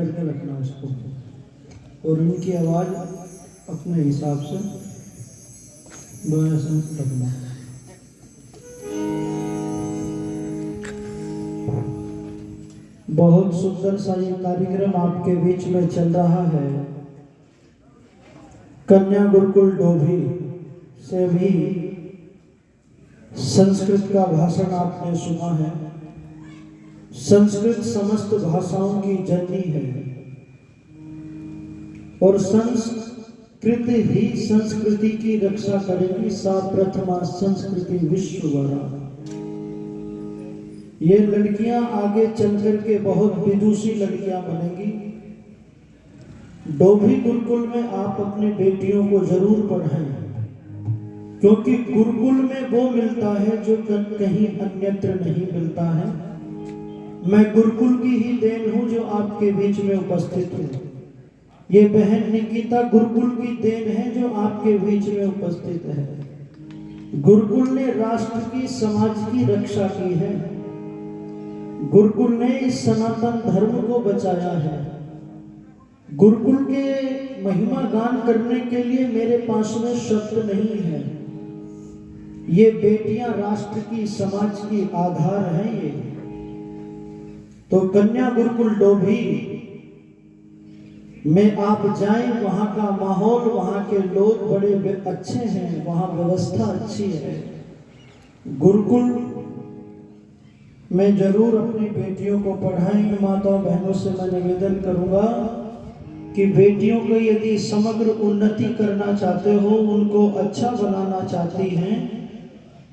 करके रखना उसको, और उनकी आवाज़ अपने हिसाब से ऐसा रखना। बहुत सुंदर सा ये कार्यक्रम आपके बीच में चल रहा है। कन्या गुरुकुल डोभी से भी संस्कृत का भाषण आपने सुना है। संस्कृत समस्त भाषाओं की जननी है और संस्कृत ही संस्कृति की रक्षा करेगी। सा प्रथमा संस्कृति विश्ववरा। ये लड़कियां आगे चल करके बहुत विदुषी लड़कियां बनेंगी। डोभी गुरुकुल में आप अपनी बेटियों को जरूर पढ़ाएं, क्योंकि गुरुकुल में वो मिलता है जो कहीं अन्यत्र नहीं मिलता है। मैं गुरुकुल की ही देन हूं जो आपके बीच में उपस्थित हूं। ये बहन निकिता गुरुकुल की देन है जो आपके बीच में उपस्थित है। गुरुकुल ने राष्ट्र की, समाज की रक्षा की है। गुरुकुल ने इस सनातन धर्म को बचाया है। गुरुकुल के महिमा गान करने के लिए मेरे पास में शब्द नहीं है। ये बेटियां राष्ट्र की, समाज की आधार हैं। ये तो कन्या गुरुकुल डोभी में आप जाएं, वहां का माहौल, वहां के लोग बड़े अच्छे हैं, वहां व्यवस्था अच्छी है। गुरुकुल में जरूर अपनी बेटियों को पढ़ाएं। माताओं बहनों से मैं निवेदन करूंगा कि बेटियों को यदि समग्र उन्नति करना चाहते हो, उनको अच्छा बनाना चाहती हैं,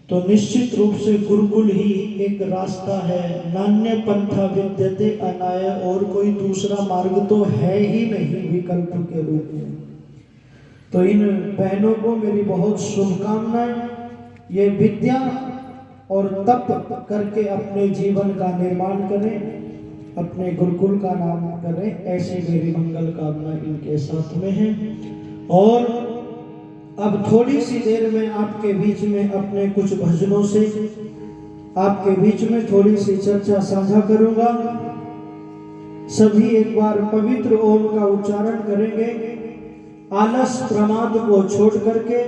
तो निश्चित रूप से गुरुकुल ही एक रास्ता है। नान्य पंथा विद्यते अनाय, और कोई दूसरा मार्ग तो है ही नहीं विकल्प के रूप में। तो इन बहनों को मेरी बहुत शुभकामनाएं। ये विद्या और तप करके अपने जीवन का निर्माण करें, अपने गुरुकुल का नाम करें, ऐसी मेरी मंगल कामना इनके साथ में है। और अब थोड़ी सी देर में आपके बीच में अपने कुछ भजनों से आपके बीच में थोड़ी सी चर्चा साझा करूंगा। सभी एक बार पवित्र ओम का उच्चारण करेंगे। आलस प्रमाद को छोड़ करके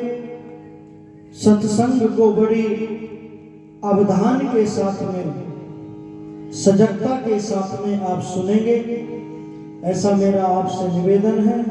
सत्संग को बड़ी अवधान के साथ में, सजगता के साथ में आप सुनेंगे, ऐसा मेरा आपसे निवेदन है।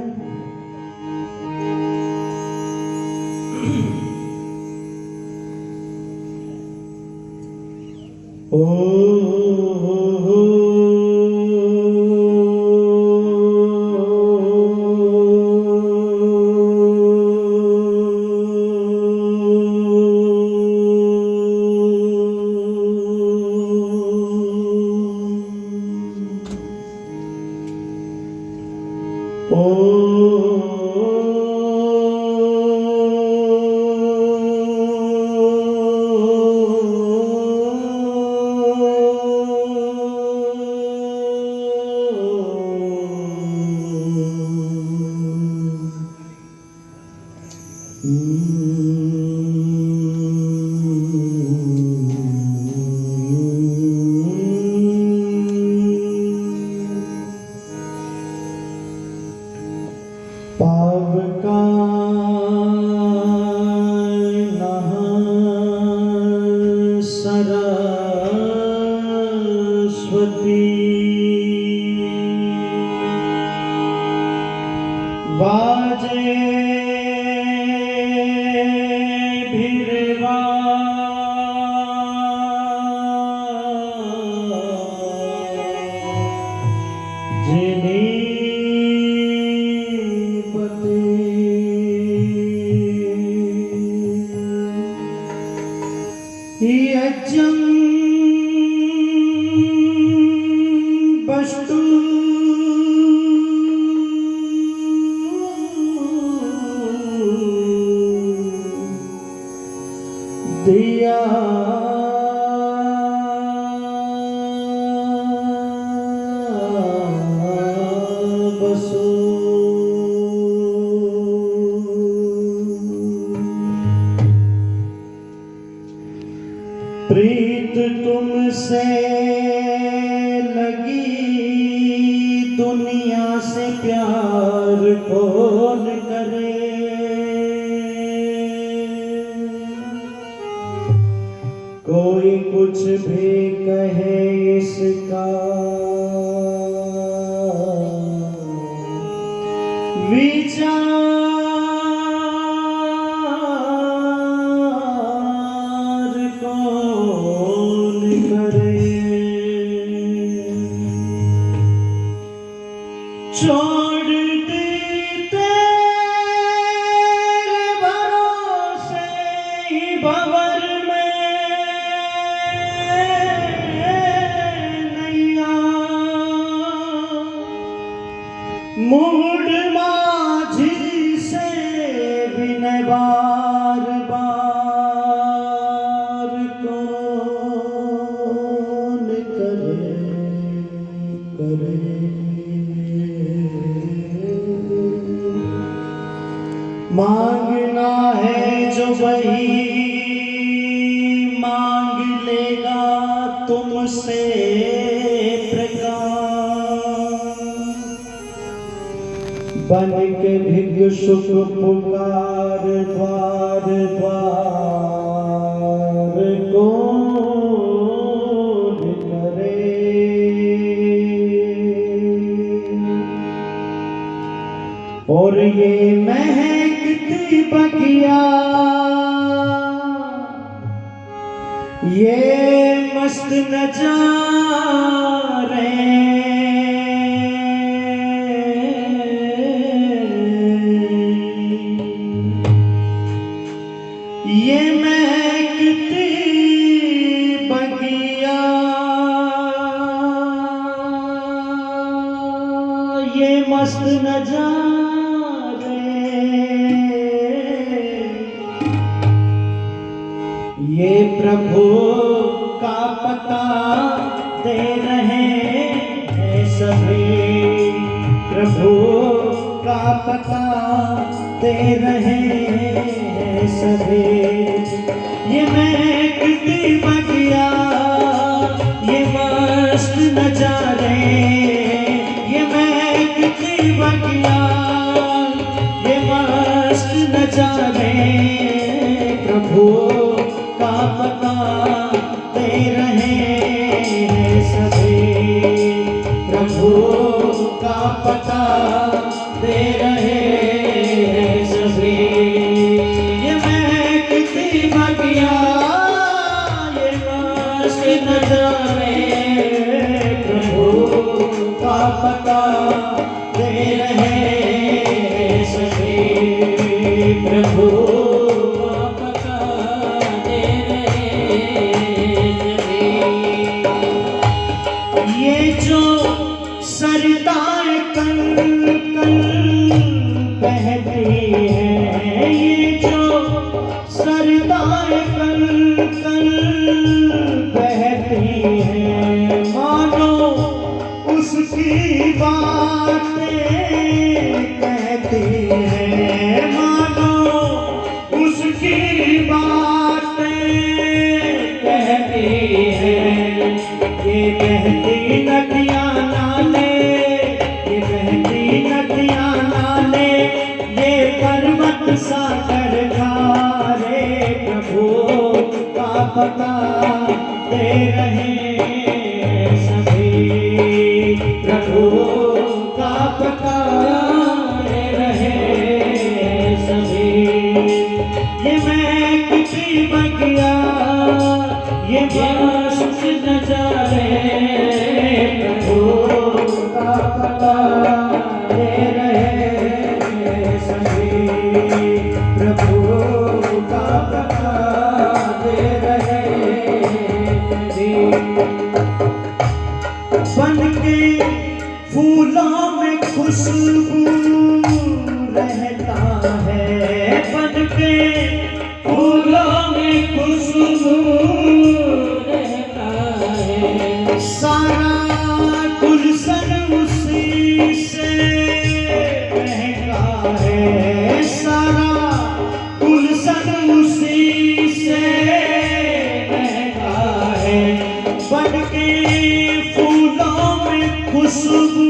दुनिया से प्यार कौन करे। कोई कुछ भी कहे इसका विचार कौन करे। छोड़ दी तेरे भरोसे ही भंवर में नैया, मूड माझी से विनय बार बार कौन करे करे। मांगना है जो वही मांग लेगा तुमसे प्रकाश। बन के भिक्षुक पुकार द्वार द्वार कौन करे। और ये महकती बगिया, ये मस्त नजारे, ये महकती बगिया, ये मस्त नजारे, ये प्रभु का पता दे रहे हैं सभी। प्रभु का पता दे रहे हैं सभी। ये महकती बगिया, ये मस्त नजारे, ये महकती बगिया, ये मस्त नजारे, प्रभु का पता दे रहे हैं सभी। प्रभु का पता दे रहे हैं सभी। ये महकती बगिया, ये मस्त नजारे, प्रभु का पता दे रहे हैं सभी। प्रभु सरदार कल कल बहती है, ये जो सरदार कल कल बहती है, मानो उसकी बातें कहती है, मानो उसकी बातें कहती है। ये बहती नदियाँ नाले, ये बहती नदियाँ नाले, ये पर्वत सागर खारे, प्रभु का पता दे रहे सभी। प्रभु का पता दे रहे सभी। ये महकती बगिया, ये मस्त नजारे, प्रभु का पता दे रहे सभी। प्रभु का पता दे रहे सभी। बन के फूलों में खुशबू रहता है, बन के फूलों में खुशबू रहता है। सारा गुलशन उसी से महका है, सारा गुलशन उसी से महका है। बन के फूलों में खुशबू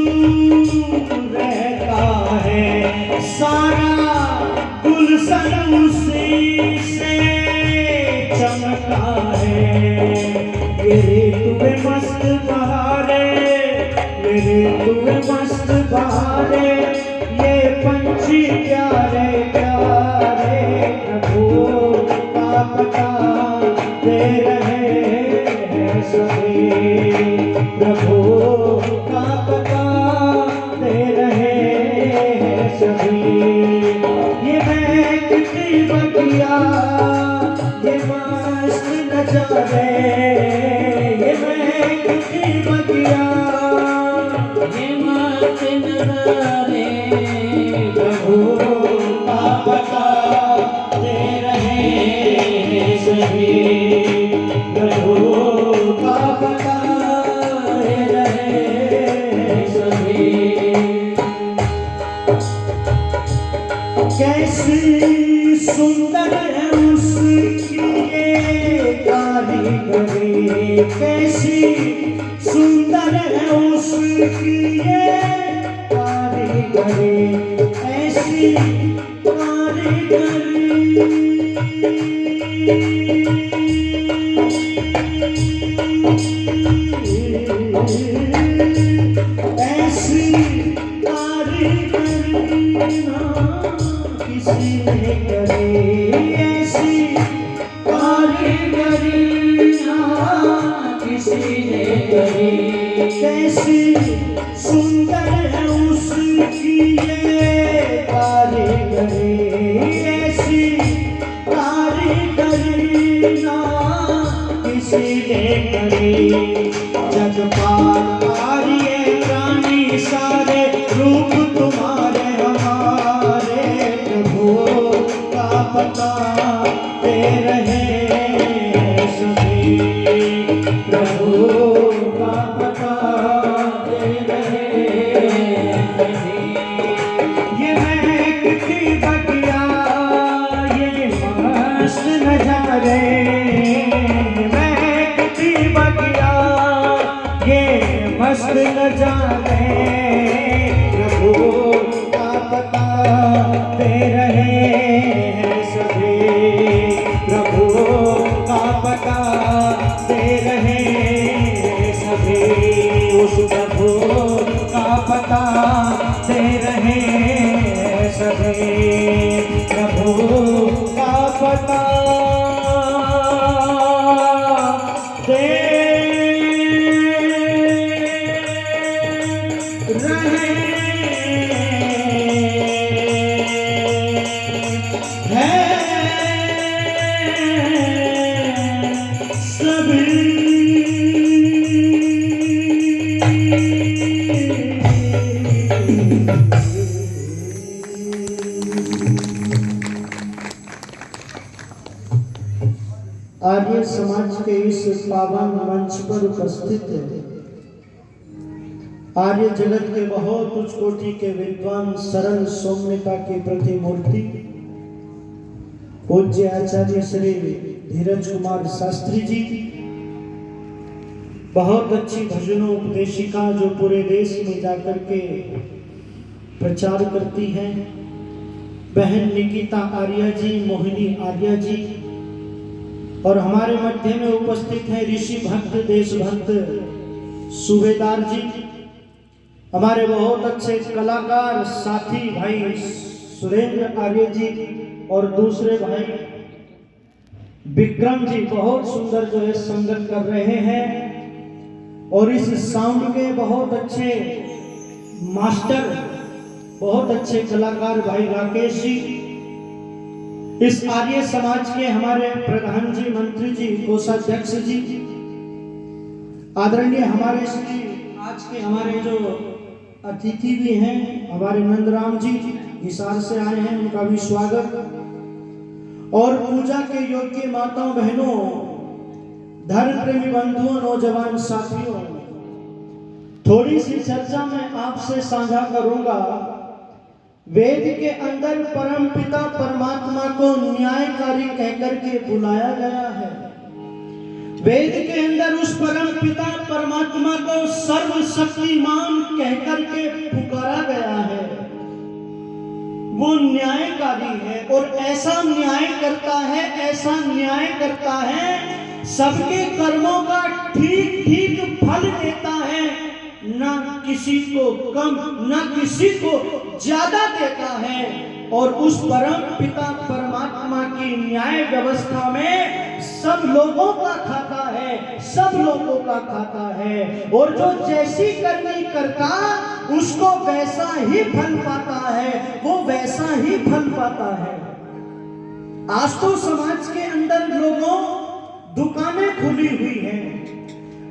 मस्त बारे ये पंछी प्यारे प्यारे, प्रभु का पता दे रहे हैं सभी, प्रभु का पता दे रहे हैं सभी। ये महकती बगिया ये मस्त नजारे, ये महकती बगिया ये मस्त नजारे, प्रभु का पता दे रहे हैं सभी, प्रभु का पता दे रहे हैं सभी। कैसी सुंदर है उसकी ये कारीगरी, कैसी सुंदर है उसकी ये कारीगरी, ऐसी कारीगरी ऐसी कारीगरी ना किसी ने करी, ऐसी कारीगरी ना किसी ने करी। कैसी सुंदर है उसकी ये कारीगरी, ऐसी कारीगरी ना किसी ने करी। जगपाल आर्य प्राणी सारे रूप तुम्हारे हमारे, प्रभु का पता दे रहे हैं सभी, प्रभु का पता दे रहे हैं सभी। ये महकती बगिया ये मस्त नजारे, ये महकती बगिया ये मस्त नजारे, प्रभु का पता दे रहे हैं सभी, प्रभु का पता दे रहे हैं सभी। उस प्रभु का पता दे रहे हैं सभी, प्रभु का पता दे रहे आर्य समाज के इस पावन मंच पर उपस्थित है आर्य जगत के बहुत उच्च कोटि के विद्वान सरल सौम्यता की प्रतिमूर्ति पूज्य आचार्य श्री धीरज कुमार शास्त्री जी, बहुत अच्छी भजनों उपदेशिका जो पूरे देश में जाकर के प्रचार करती हैं। बहन निकिता आर्य जी, मोहिनी आर्य जी, और हमारे मध्य में उपस्थित है ऋषि भक्त देशभक्त सूबेदार जी, हमारे बहुत अच्छे कलाकार साथी भाई सुरेंद्र आर्य जी और दूसरे भाई विक्रम जी बहुत सुंदर जो है संगत कर रहे हैं। और इस साउंड के बहुत अच्छे मास्टर, बहुत अच्छे कलाकार भाई राकेश जी, इस आर्य समाज के हमारे प्रधान जी, मंत्री जी, कोषाध्यक्ष जी, आदरणीय हमारे श्री आज के हमारे जो अतिथि भी हैं हमारे नंदराम जी हिसार से आए हैं, उनका भी स्वागत। और पूजा के योग्य माताओं बहनों, धर्म प्रेमी बंधुओं, नौजवान साथियों, थोड़ी सी चर्चा मैं आपसे साझा करूंगा। वेद के अंदर परम पिता परमात्मा को न्यायकारी कहकर के बुलाया गया है। वेद के अंदर उस परम पिता परमात्मा को सर्वशक्तिमान कहकर के पुकारा गया है। वो न्यायकारी है और ऐसा न्याय करता है, ऐसा न्याय करता है, सबके कर्मों का ठीक ठीक फल देता है, ना किसी को कम न किसी को ज्यादा देता है, और उस परम पिता परमात्मा की न्याय व्यवस्था में सब लोगों का खाता है, सब लोगों का खाता है। और जो जैसी करनी करता उसको वैसा ही फल पाता है, वो वैसा ही फल पाता है। आज तो समाज के अंदर लोगों दुकानें खुली हुई हैं।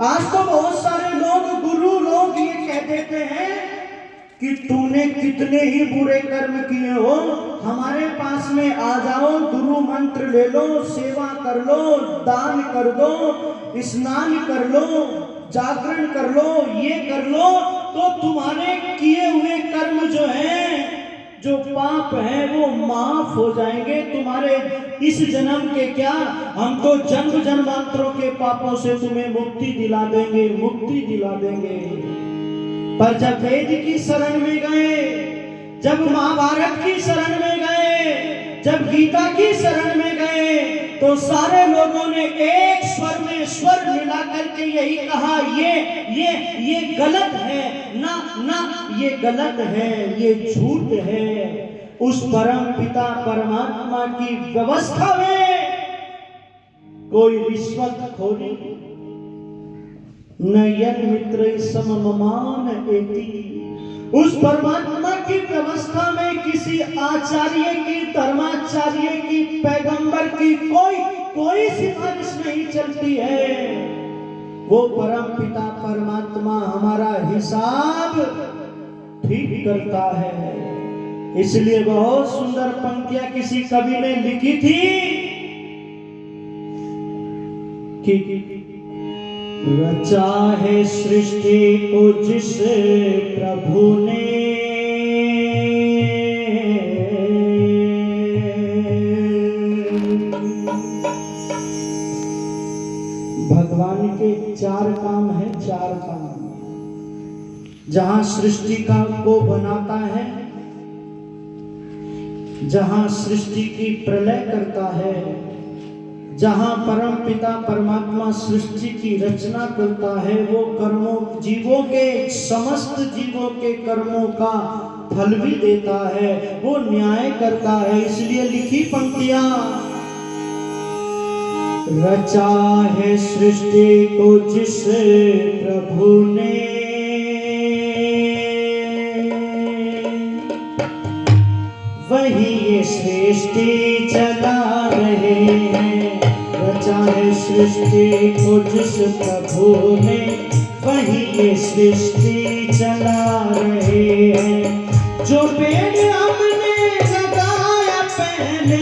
आज तो बहुत सारे लोग, गुरु लोग ये कह देते हैं कि तूने कितने ही बुरे कर्म किए हो, हमारे पास में आ जाओ, गुरु मंत्र ले लो, सेवा कर लो, दान कर दो, स्नान कर लो, जागरण कर लो, ये कर लो, तो तुम्हारे किए हुए कर्म जो हैं, जो पाप हैं, वो माफ हो जाएंगे। तुम्हारे इस जन्म के क्या, हम तो जन्म जन्मांतरों के पापों से तुम्हें मुक्ति दिला देंगे, मुक्ति दिला देंगे। पर जब वेद की शरण में गए, जब महाभारत की शरण में गए, जब गीता की शरण में गए, तो सारे लोगों ने एक स्वर में स्वर मिला करके यही कहा, ये गलत है ना, ना ये गलत है, ये झूठ है। उस परम पिता परमात्मा की व्यवस्था में कोई रिश्वतखोरी न यन मित्र सममान एति। उस परमात्मा की व्यवस्था में किसी आचार्य की, धर्माचार्य की, पैगंबर की कोई सिफारिश नहीं चलती है। वो परम पिता परमात्मा हमारा हिसाब ठीक करता है। इसलिए बहुत सुंदर पंक्तियां किसी कवि ने लिखी थी कि रचा है सृष्टि को जिस प्रभु ने, भगवान के चार काम है, चार काम। जहां सृष्टि को बनाता है, जहां सृष्टि की प्रलय करता है, जहां परम पिता परमात्मा सृष्टि की रचना करता है, वो कर्मों, जीवों के, समस्त जीवों के कर्मों का फल भी देता है, वो न्याय करता है। इसलिए लिखी पंक्तियां, रचा है सृष्टि को जिस प्रभु ने, वही ये सृष्टि चला रहे हैं। रचा है सृष्टि को जिस प्रभु ने, वही ये सृष्टि चला रहे हैं। जो पेड़ हमने लगाया पहले,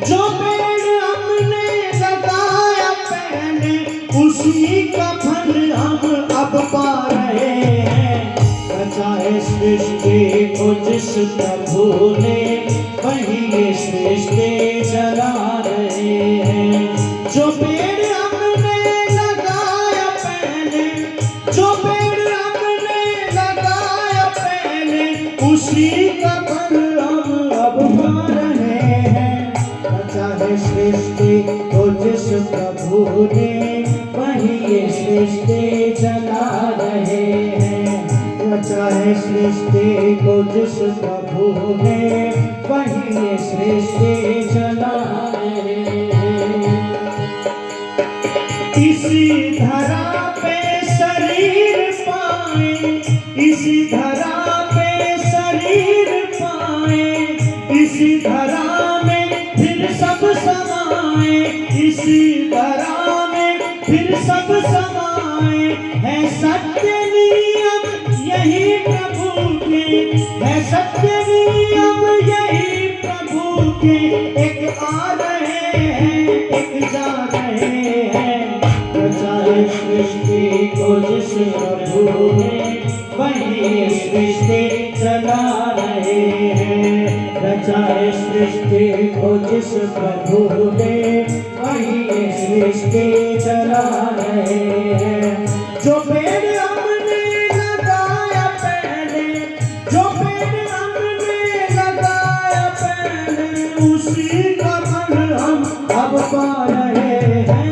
जो पेड़ हमने लगाया पहले, उसी का फल हम अब पा रहे हैं। रचा है सृष्टि को जिस प्रभु ने, वही ये सृष्टि चला रहे हैं। जो पेड़ हमने लगाया पहले, जो पेड़ हमने लगाया पहले, उसी का फल हम अब पा रहे हैं। रचा है सृष्टि को जिस प्रभु ने, वही ये सृष्टि चला रहे हैं। रचा है सृष्टि को जिस प्रभु ने, वही ये सृष्टि चला रहे हैं। इसी धरा पे शरीर पाए, इसी धरा पे शरीर पाए, इसी धरा में फिर सब समाए, इसी धरा में फिर सब समाए। है सत्य नियम यही प्रभु के, है सत्य नियम यही प्रभु के। एक आ रहे हैं, एक जा रहे हैं। रचा है सृष्टि को जिस प्रभु ने, वही सृष्टि चला रहे हैं। रचा है सृष्टि को जिस प्रभु ने, वही सृष्टि चला रहे हैं। जो पेड़ हमने लगाया पहले, जो पेड़ हमने लगाया पहले, उसी का फल हम अब पा रहे हैं।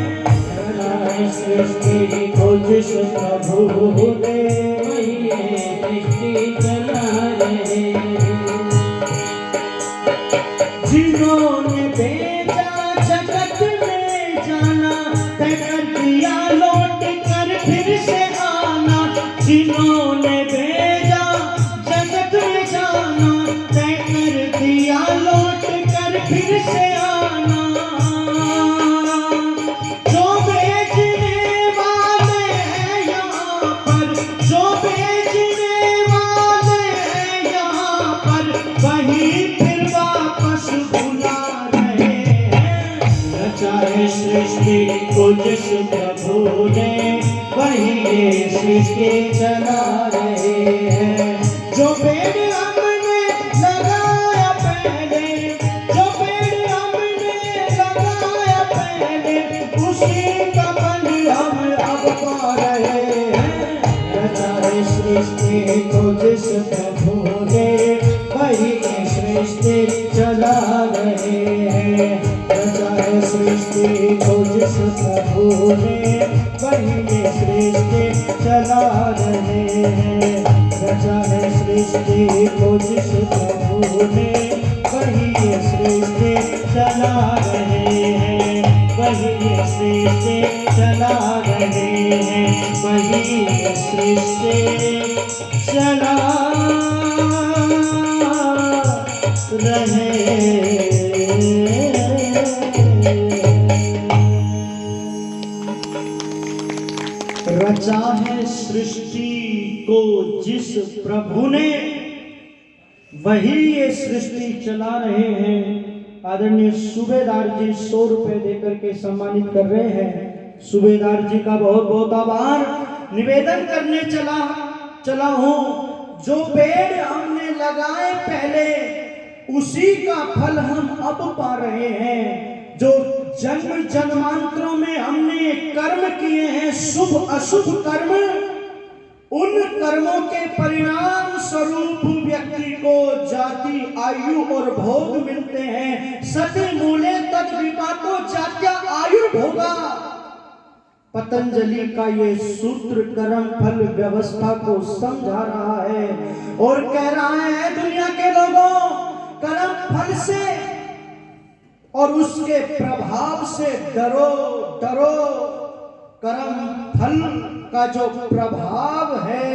सृष्टि को जिस प्रभु ने, वही सृष्टि को जिस प्रभु ने वही ये सृष्टि चला रहे हैं। जो पेड़ हमने लगाया पहले, जो पेड़ हमने लगाया पहले, उसी का फल हम अब पा रहे हैं। रचा है सृष्टि को जिस प्रभु ने वही ये सृष्टि चला रहे हैं। रचा है सृष्टि को जिस प्रभु ने वही ये सृष्टि चला रहे हैं। रचा है सृष्टि को जिस प्रभु ने वही ये सृष्टि चला रहे हैं। वही ये सृष्टि चला रहे हैं। वही ये सृष्टि चला रहे। रचा है सृष्टि को जिस प्रभु ने वही ये सृष्टि चला रहे हैं। आदरणीय सूबेदार जी 100 रुपए देकर के सम्मानित कर रहे हैं। सूबेदार जी का बहुत बहुत आभार। निवेदन करने चला हूं, जो पेड़ हमने लगाए पहले उसी का फल हम अब पा रहे हैं। जो जन्म जन्मांतरों में हमने कर्म किए हैं, शुभ अशुभ कर्म, उन कर्मों के परिणाम स्वरूप व्यक्ति को जाति, आयु और भोग मिलते हैं। सति मूले तद विपाको जात्या आयुर्भोगा। पतंजलि का ये सूत्र कर्म फल व्यवस्था को समझा रहा है और कह रहा है दुनिया के लोगों, कर्म फल से और उसके प्रभाव से डरो डरो। कर्म फल का जो प्रभाव है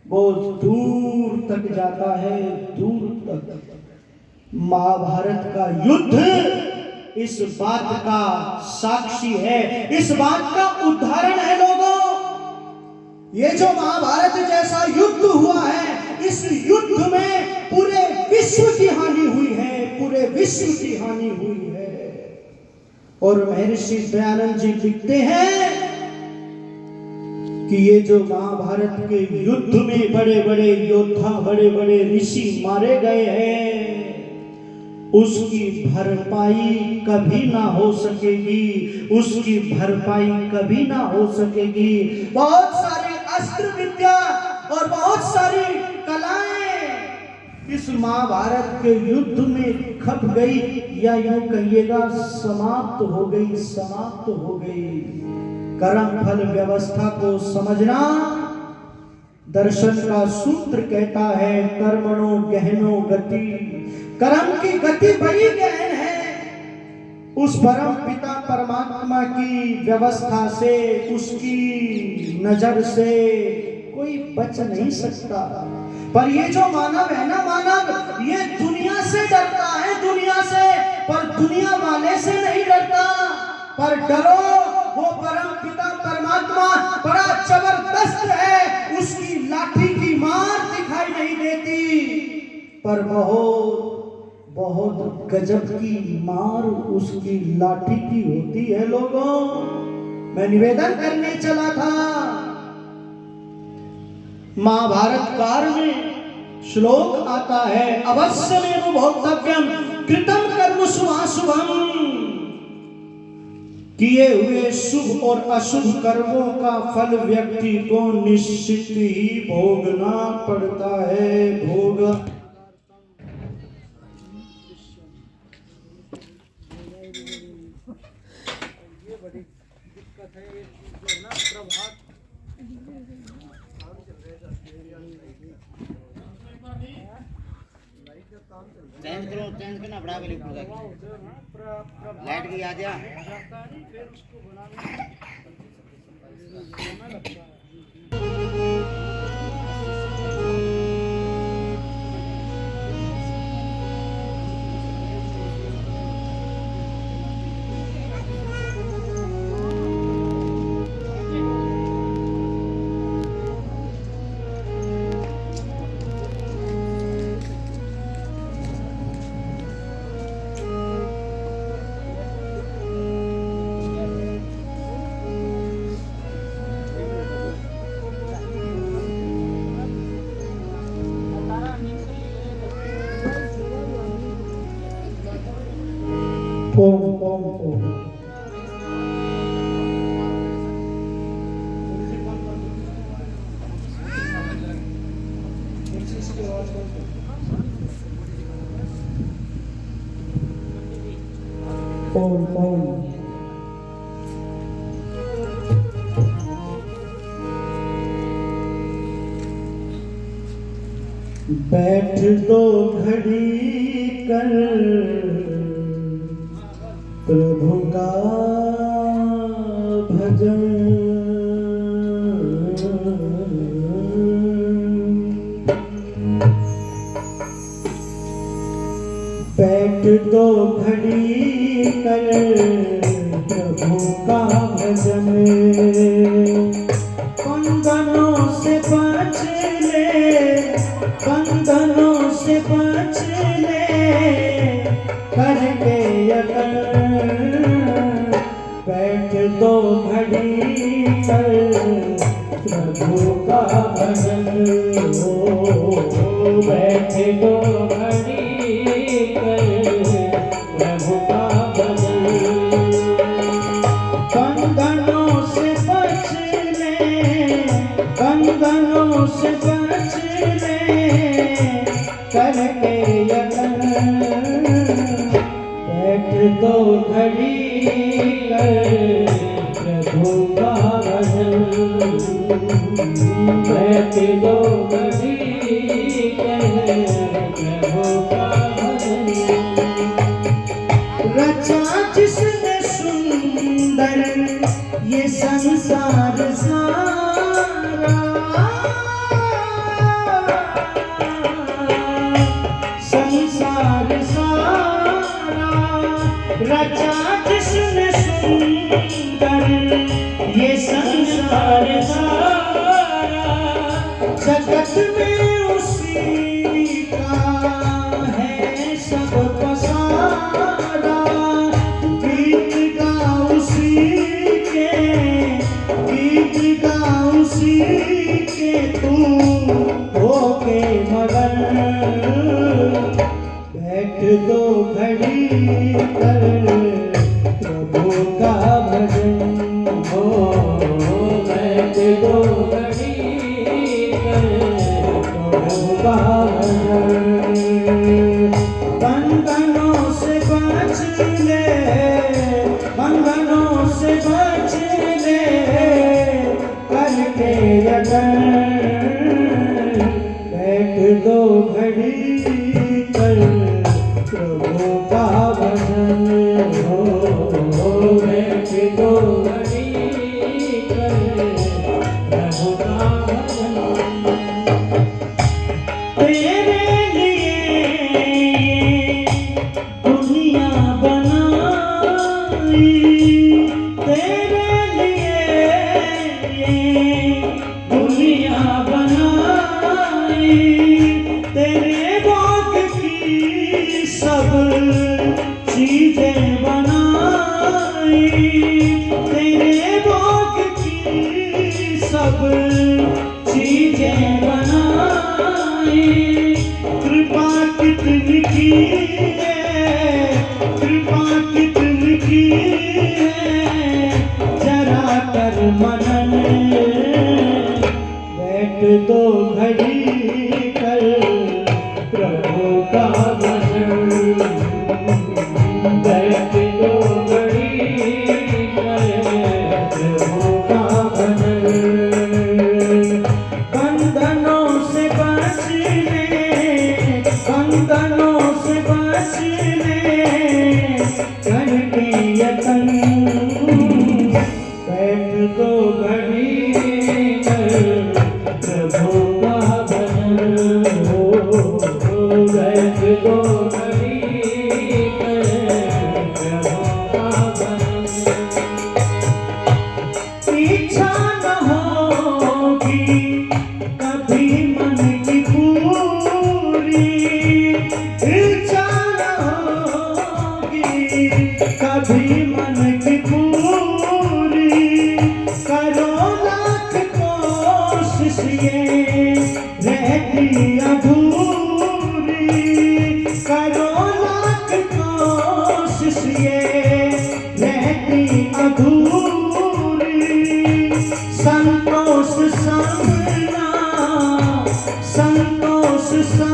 वो दूर तक जाता है, दूर तक। महाभारत का युद्ध इस बात का साक्षी है, इस बात का उदाहरण है लोगों। ये जो महाभारत जैसा युद्ध हुआ है, इस युद्ध में पूरे विश्व की हानि हुई है, पूरे विश्व की हानि हुई है। और महर्षि दयानंद जी लिखते हैं कि ये जो महाभारत के युद्ध में बड़े बड़े योद्धा, बड़े बड़े ऋषि मारे गए हैं, उसकी भरपाई कभी ना हो सकेगी, उसकी भरपाई कभी ना हो सकेगी। बहुत सारी अस्त्र विद्या और बहुत सारी कलाएं इस महाभारत के युद्ध में खप गई, या यूं कहिएगा समाप्त हो गई, समाप्त हो गई। कर्म फल व्यवस्था को समझना दर्शन का सूत्र कहता है, कर्मणो गहनो गति। कर्म की गति बड़ी गहन है। उस परम पिता परमात्मा की व्यवस्था से, उसकी नजर से कोई बच नहीं सकता। पर ये जो मानव है ना, मानव ये दुनिया से डरता है, दुनिया से, पर दुनिया वाले से नहीं डरता। पर डरो, वो परम पिता परमात्मा बड़ा जबरदस्त है, उसकी लाठी की मार दिखाई नहीं देती, पर बहुत बहुत गजब की मार उसकी लाठी की होती है। लोगों, मैं निवेदन करने चला था, महाभारत काल में श्लोक आता है, अवश्यमेव भोक्तव्यम कृतं कर्म शुभाशुभम्। किए हुए शुभ और अशुभ कर्मों का फल व्यक्ति को निश्चित ही भोगना पड़ता है। भोग ये बड़ी दिक्कत है, ये ना प्रभात चेंज करना बड़ा वाली लाइट की आ जा फिर उसको बनाने ओम ओम ओम। ओम ओम। बैठ दो घड़ी कर प्रभु का भजन, बैठ दो घड़ी कर प्रभु का भजन, बंधनों से बच ले, बंधनों से बच ले करके यतन, बैठ दो घड़ी कर प्रभु का भजन, हो बैठ दो घड़ी कर प्रभु का भजन, बंधनों से बच ले, बंधनों से बच ले करके यतन, बैठ दो घड़ी कर प्रभु का भजन, बैठ दो घड़ी कर प्रभु का भजन, रचा जिसने सुंदर ये संसार सारा, संसार सारा रचा जिसने सुंदर ये संसार सारा, जगत में उसी का है सब पसारा, गीत गा उसी के, गीत गा उसी के तू होके मगन, बैठ दो घड़ी कर प्रभु का भजन, हो बैठ दो घड़ी कर प्रभु का भजन, बंधनों से बच ले, बंधनों से बच ले करके यतन, बैठ दो घड़ी कर प्रभु का भजन, हो बैठ दो घड़ी कर प्रभु का भजन, तेरे लिए दुनिया बनाई, तेरे लिए दुनिया बनाई, तेरे बाग की सब चीजें बनाई, तेरे बाग की सब चीजें बनाई, कृपा कितनी की है, कृपा कितनी की है जरा कर मनन, बैठ दो घड़ी कर प्रभु का भजन, बैठ दो घड़ी कर प्रभु का भजन, बंधनों से बच ले, बंधनों से बच ले करके यतन, बैठ दो घड़ी कर प्रभु का भजन, हो बैठ दो घड़ी कर प्रभु का भजन, इच्छा न होगी कभी मन की पूरी, इच्छा न होगी कभी मन की पूरी, करो लाख कोशिश ये रहती अधूरी,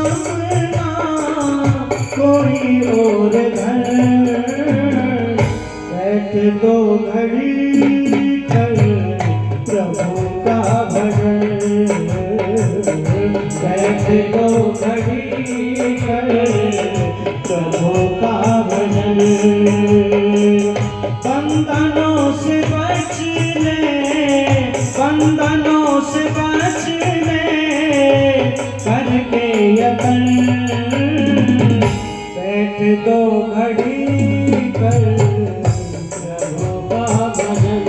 सामना कोई और घर, बैठ दो घड़ी कर प्रभु का भजन, बैठ दो घड़ी कर प्रभु का भजन। बंधनों से बचने, बंधनों से बचने करके यतन, बैठ दो घड़ी कर प्रभु का भजन,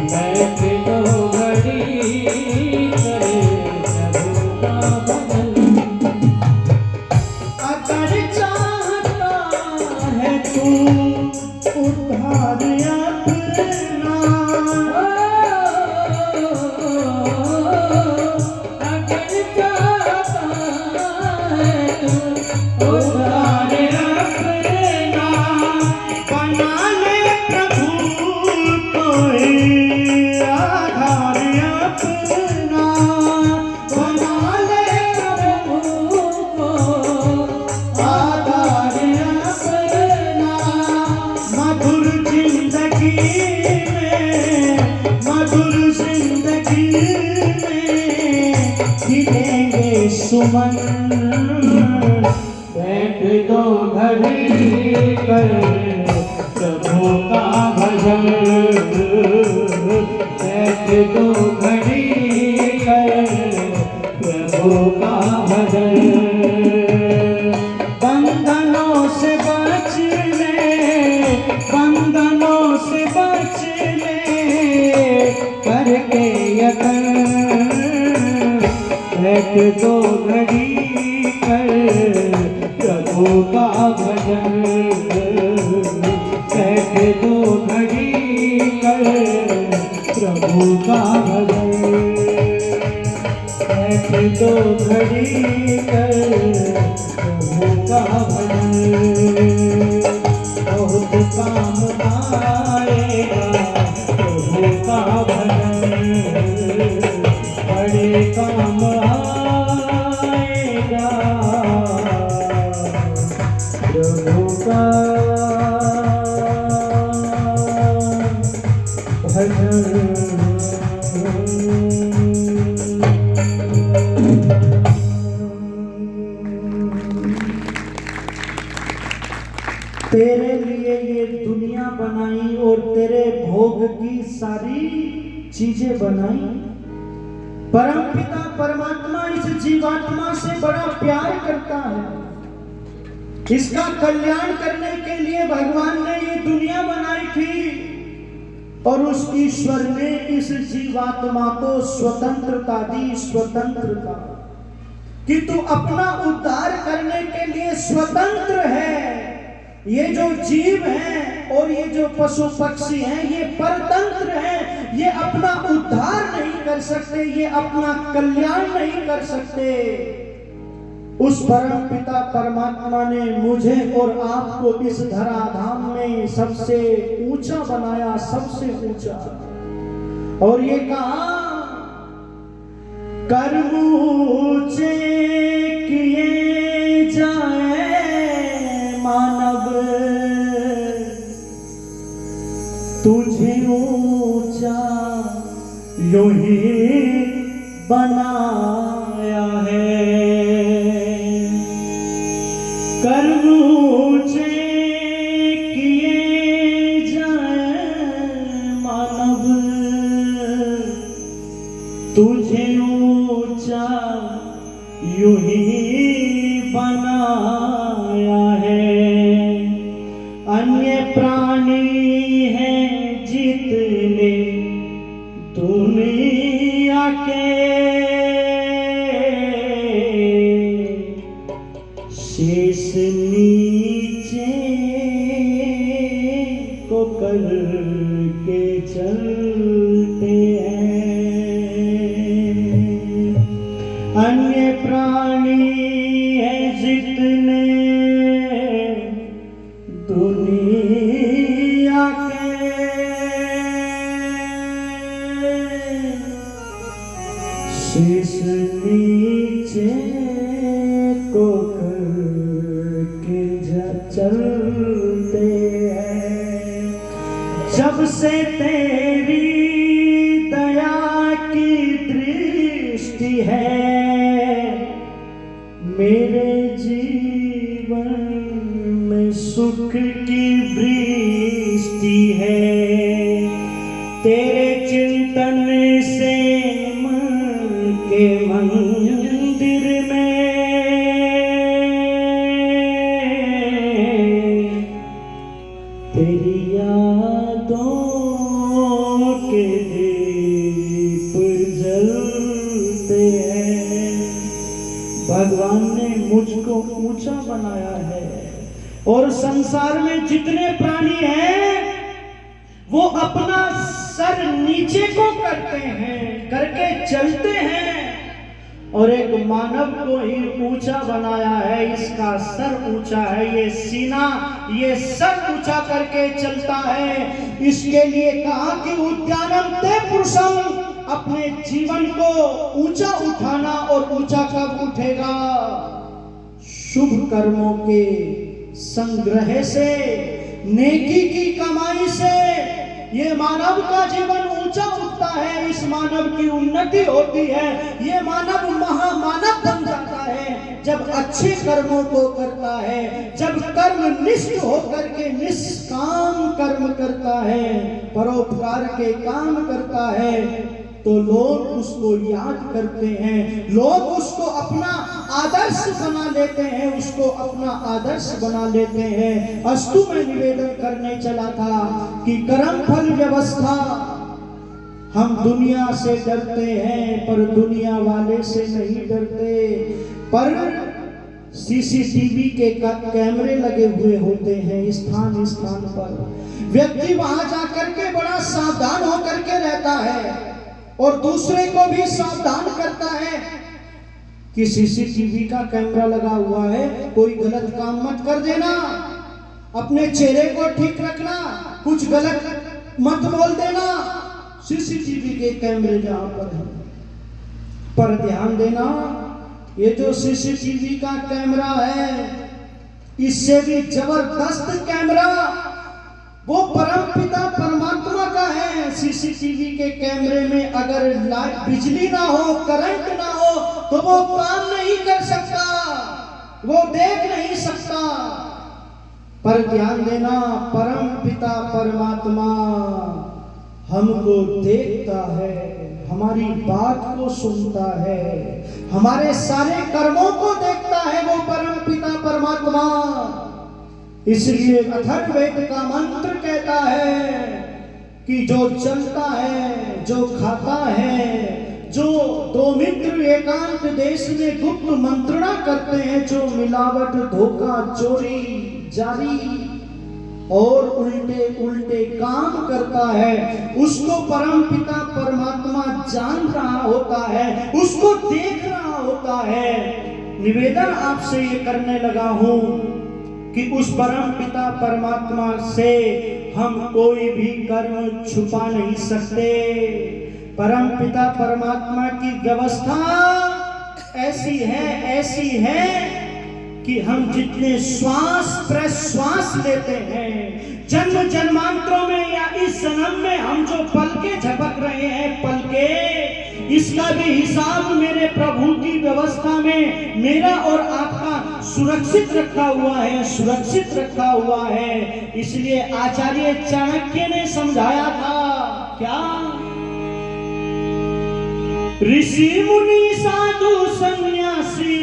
बैठ दो घड़ी कर प्रभु का भजन। अगर चाहता है तू उद्धार अपना, अगर चाहता है तू उद्धार अपना, बना ले प्रभु कोई आधार अपना, बना ले प्रभु को आधार अपना। मधुर जिंदगी में, मधुर जिंदगी में खिलेंगे सुमन, बैठ दो घड़ी कर प्रभु का भजन, बैठ दो घड़ी कर प्रभु का भजन। बंधनों से बचने, बंधनों से बचने करके यतन, बैठ दो घड़ी कर प्रभु का भजन, बैठ दो घड़ी कर प्रभु का भजन, बैठ दो घड़ी कर प्रभु का भजन। बहुत काम आएगा प्रभु का भजन, बड़े काम आएगा प्रभु का तेरे लिए ये दुनिया बनाई और तेरे भोग की सारी चीजें बनाई। परमपिता परमात्मा इस जीवात्मा से बड़ा प्यार करता है। इसका कल्याण करने के लिए भगवान ने ये दुनिया बनाई थी और उस ईश्वर ने इस जीवात्मा को स्वतंत्रता दी, स्वतंत्रता कि तू अपना उद्धार करने के लिए स्वतंत्र है। ये जो जीव हैं और ये जो पशु पक्षी हैं ये परतंत्र हैं, ये अपना उद्धार नहीं कर सकते, ये अपना कल्याण नहीं कर सकते। उस परम पिता परमात्मा ने मुझे और आपको इस धराधाम में सबसे ऊंचा बनाया, सबसे ऊंचा, और ये कहा कर्म ऊंचे किए जाए मानव, तुझे ऊंचा यूं ही बनाया है। कर्म ऊंचे किए जाए मानव, तुझे ऊंचा यूं ही बनाया है। अन्य प्राणी हैं जितने दुनिया के, शेष नीचे को करके चलते हैं। अन्य प्राणी हैं जितने दुनिया के, शेष नीचे नीचे को करके चलते हैं। जब से तेरी दया की दृष्टि है, मेरे जीवन में सुख की वृष्टि है। तेरे चिंतन से मन के मंदिर में तेरी यादों के दीप जलते हैं। भगवान ने मुझको ऊंचा बनाया है और संसार में जितने प्राणी हैं वो अपना सर नीचे को करते हैं, करके चलते हैं, और एक मानव को ही ऊंचा बनाया है। इसका सर ऊंचा है, ये सीना, ये सर ऊंचा करके चलता है। इसके लिए कहा कि उद्यानम ते पुरुषम, अपने जीवन को ऊंचा उठाना। और ऊंचा कब उठेगा? शुभ कर्मों के संग्रह से, नेकी की कमाई से ये मानव का जीवन ऊंचा उठता है। इस मानव की उन्नति होती है। ये मानव महामानव बन जाता है जब अच्छे कर्मों को करता है, जब कर्मनिष्ठ होकर के निष्काम कर्म करता है, परोपकार के काम करता है, तो लोग उसको याद करते हैं, लोग उसको अपना आदर्श बना लेते हैं, उसको अपना आदर्श बना लेते हैं। अस्तु में निवेदन करने चला था कि कर्म फल व्यवस्था, हम दुनिया से डरते हैं पर दुनिया वाले से नहीं डरते। पर सीसीटीवी के कैमरे लगे हुए होते हैं स्थान स्थान पर। व्यक्ति वहां जाकर के बड़ा सावधान होकर के रहता है और दूसरे को भी सावधान करता है कि सीसीटीवी का कैमरा लगा हुआ है, कोई गलत काम मत कर देना, अपने चेहरे को ठीक रखना, कुछ गलत मत बोल देना। सीसीटीवी के कैमरे जहां पर है, पर ध्यान देना, ये जो सीसीटीवी का कैमरा है, इससे भी जबरदस्त कैमरा वो परमपिता परमात्मा का है। सीसीटीवी के कैमरे में अगर बिजली ना हो, करंट ना हो, तो वो काम नहीं कर सकता, वो देख नहीं सकता। पर ध्यान देना, परमपिता परमात्मा हमको देखता है, हमारी बात को सुनता है, हमारे सारे कर्मों को देखता है वो परमपिता परमात्मा। इसलिए अथर्ववेद का मंत्र कहता है कि जो चलता है, जो खाता है, जो दो मित्र एकांत देश में गुप्त मंत्रणा करते हैं, जो मिलावट, धोखा, चोरी, जारी और उल्टे उल्टे काम करता है, उसको परमपिता परमात्मा जान रहा होता है, उसको देख रहा होता है। निवेदन आपसे ये करने लगा हूं कि उस परम पिता परमात्मा से हम कोई भी कर्म छुपा नहीं सकते। परम पिता परमात्मा की व्यवस्था ऐसी है कि हम जितने श्वास प्रश्वास लेते हैं, जन्म जन्मांतरों में या इस जन्म में हम जो पलके झपक रहे हैं, पलके, इसका भी हिसाब मेरे प्रभु की व्यवस्था में मेरा और आपका सुरक्षित रखा हुआ है, सुरक्षित रखा हुआ है। इसलिए आचार्य चाणक्य ने समझाया था क्या? ऋषि मुनि साधु सन्यासी,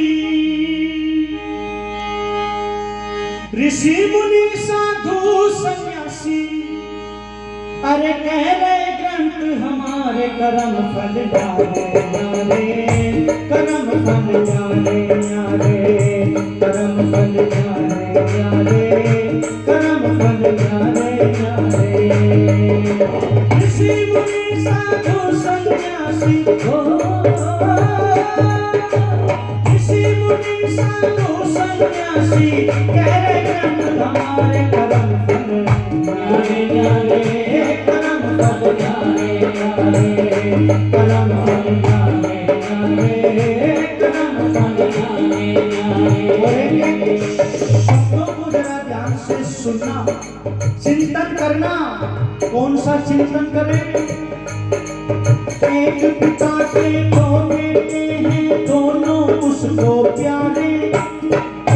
ऋषि मुनि साधु सन्यासी, अरे कह रहे ग्रंथ हमारे कर्म फल जाने न्यारे, कर्म फल जाने न्यारे, कर्म फल जाने न्यारे, कर्म फल जाने न्यारे। ऋषि मुनि साधु सन्यासी, ऋषि मुनि साधु सन्यासी, कह रहे ग्रंथ हमारे कर्म फल जाने न्यारे, कर्म फल जाने न्यारे, कर्म फल जाने न्यारे, कर्म और एक शब्दों को जरा ध्यान से सुनना, चिंतन करना। कौन सा चिंतन करें? एक पिता के दो बेटे हैं, दोनों उसको प्यारे।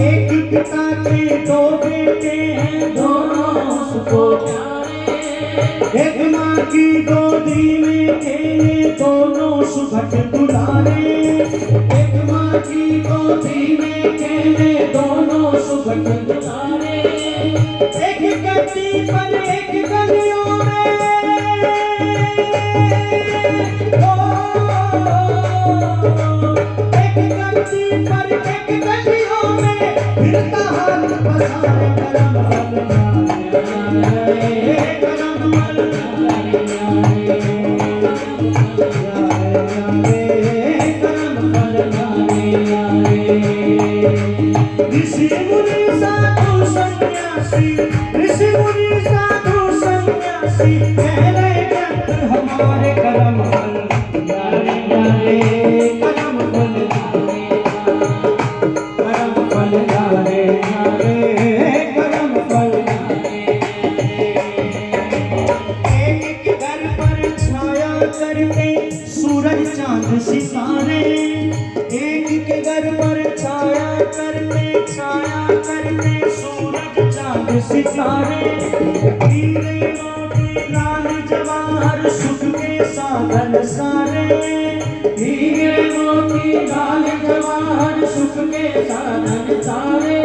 एक पिता के दो बेटे हैं, दोनों उसको प्यारे। एक माँ की गोदी में खेले, दोनों सुभग दुलारे। एक माँ की गोदी में खेले, दोनों सुभग दुलारे। एक गद्दी पर एक गलियों में, एक गद्दी पर एक गलियों में फिरता हाथ पसारे। करम फल न्यारे, करम फल न्यारे, करम फल न्यारे। ऋषि मुनि साधु सन्यासी, ऋषि मुनि साधु सन्यासी, कहले व्यक्त हमारे करम फल न्यारे न्यारे, करम फल न्यारे, करम फल न्यारे न्यारे, करम फल न्यारे। एक के घर पर छाया करते सूरज चांद सितारे। एक के घर पर छाया करते सूरज चांद सितारे। हीरे मोती लाल जवाहर सुख के साधन सारे। हीरे मोती लाल जवाहर सुख के साधन सारे।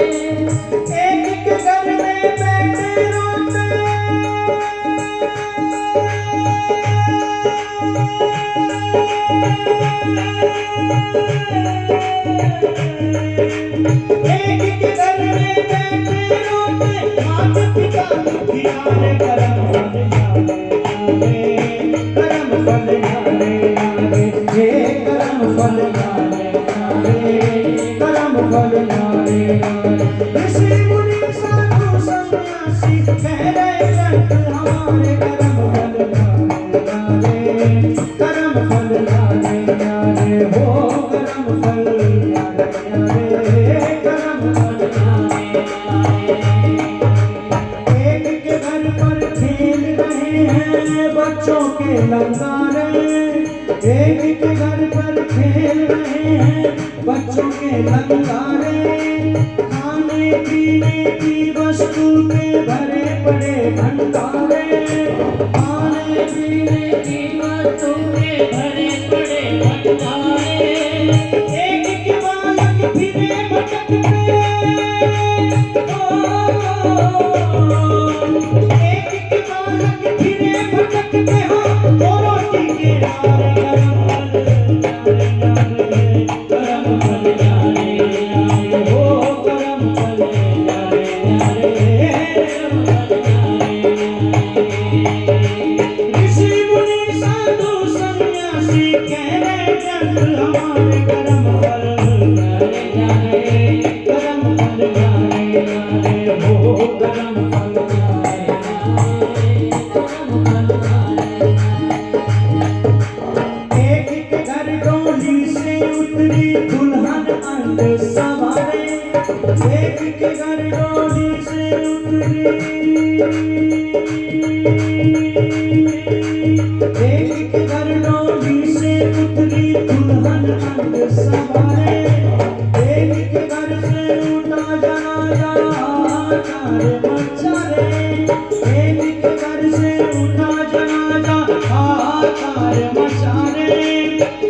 एक के घर में बैठे रोते, एक के घर में बैठे रोते, माता पिता दुखियारे। करम फल न्यारे, करम फल न्यारे, हे करम फल न्यारे, करम फल न्यारे। ऋषि मुनि साधु सन्यासी, कहले व्यक्त हमारे करम फल न्यारे, करम फल न्यारे, हो करम फल न्यारे, करम फल न्यारे। एक के घर पर खेल रहे हैं बच्चों के लंगारे। एक के घर पर खेल रहे हैं बच्चों के लंगारे। खाने पीने की वस्तु के भरे पड़े भंडारे। खाने पीने की वस्तु के भरे पड़े भंडारे। एक के बालक फिरे भटकते, एक के बालक फिरे भटकते हो, रोटी के नारे। करम फल न्यारे, करम फल न्यारे, हो करम फल न्यारे, करम फल न्यारे। ऋषि मुनि साधु सन्यासी, कहले व्यक्त हमारे करम फल न्यारे, करम फल न्यारे, हो करम फल न्यारे, करम फल न्यारे। एक के घर डोली से उतरी दुल्हन अंग सवारे। एक के घर डोली से उतरी, एक के घर डोली से उतरी दुल्हन अंग सवारे। एक के घर से उठा जनाजा हाहाकार मचा रे। एक के घर से उठा जनाजा हाहाकार मचा रे।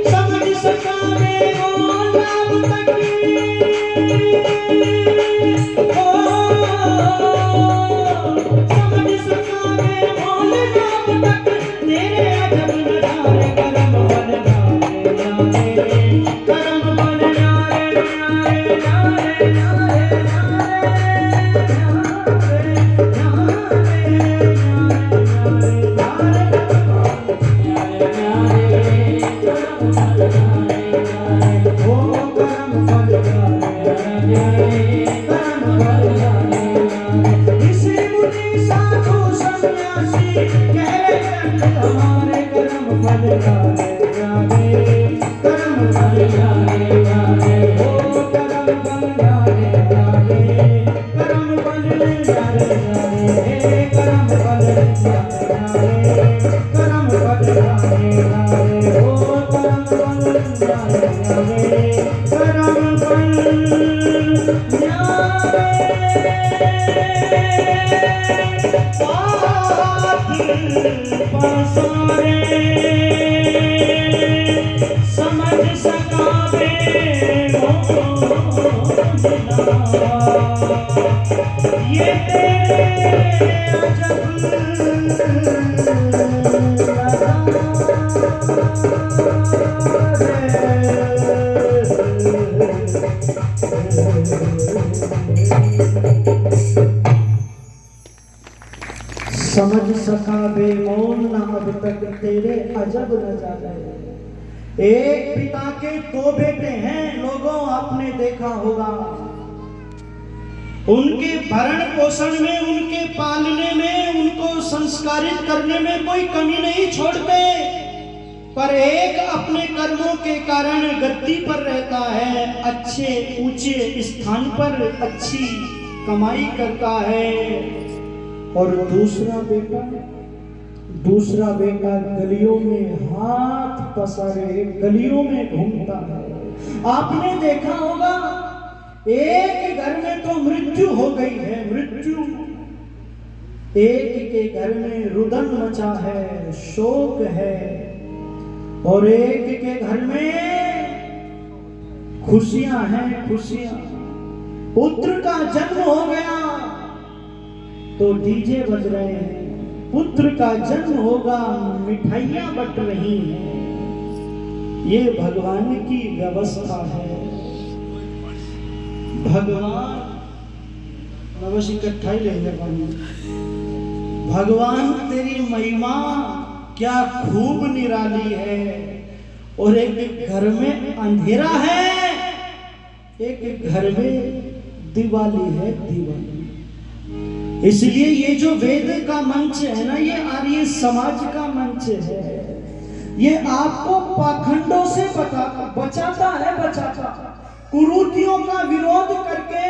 समझ सका रे वो नाम तक, समझ सका रे वो नाम तक, तेरे अजब नजारे। करम फल न्यारे, करम फल न्यारे, न्यारे, न्यारे, ऋषि मुनि साधु सन्यासी, कहले व्यक्त हमारे करम फल न्यारे, करम फल न्यारे, हो पसारे समझ सका ये तेरे समझ सका बेमौन ना अब तक तेरे अजब नजारे। एक पिता के दो बेटे हैं लोगों, आपने देखा होगा। उनके भरण पोषण में, उनके पालने में, उनको संस्कारित करने में कोई कमी नहीं छोड़ते, पर एक अपने कर्मों के कारण गद्दी पर रहता है, अच्छे ऊंचे स्थान पर अच्छी कमाई करता है, और दूसरा बेटा गलियों में हाथ पसारे गलियों में घूमता है। आपने देखा होगा एक घर में तो मृत्यु हो गई है, मृत्यु, एक के घर में रुदन मचा है, शोक है, और एक के घर में खुशियां हैं, खुशियां। पुत्र का जन्म हो गया तो डीजे बज रहे हैं, पुत्र का जन्म होगा मिठाइयां बट रही हैं। ये भगवान की व्यवस्था है। भगवान नवश इकट्ठा ही लेंगे पानी। भगवान तेरी महिमा क्या खूब निराली है, और एक घर में अंधेरा है, एक घर में दिवाली है, दिवाली। इसलिए ये जो वेद का मंच है ना, ये आर्य समाज का मंच है। ये आपको पाखंडों से बचाता है, बचाता, कुरीतियों का विरोध करके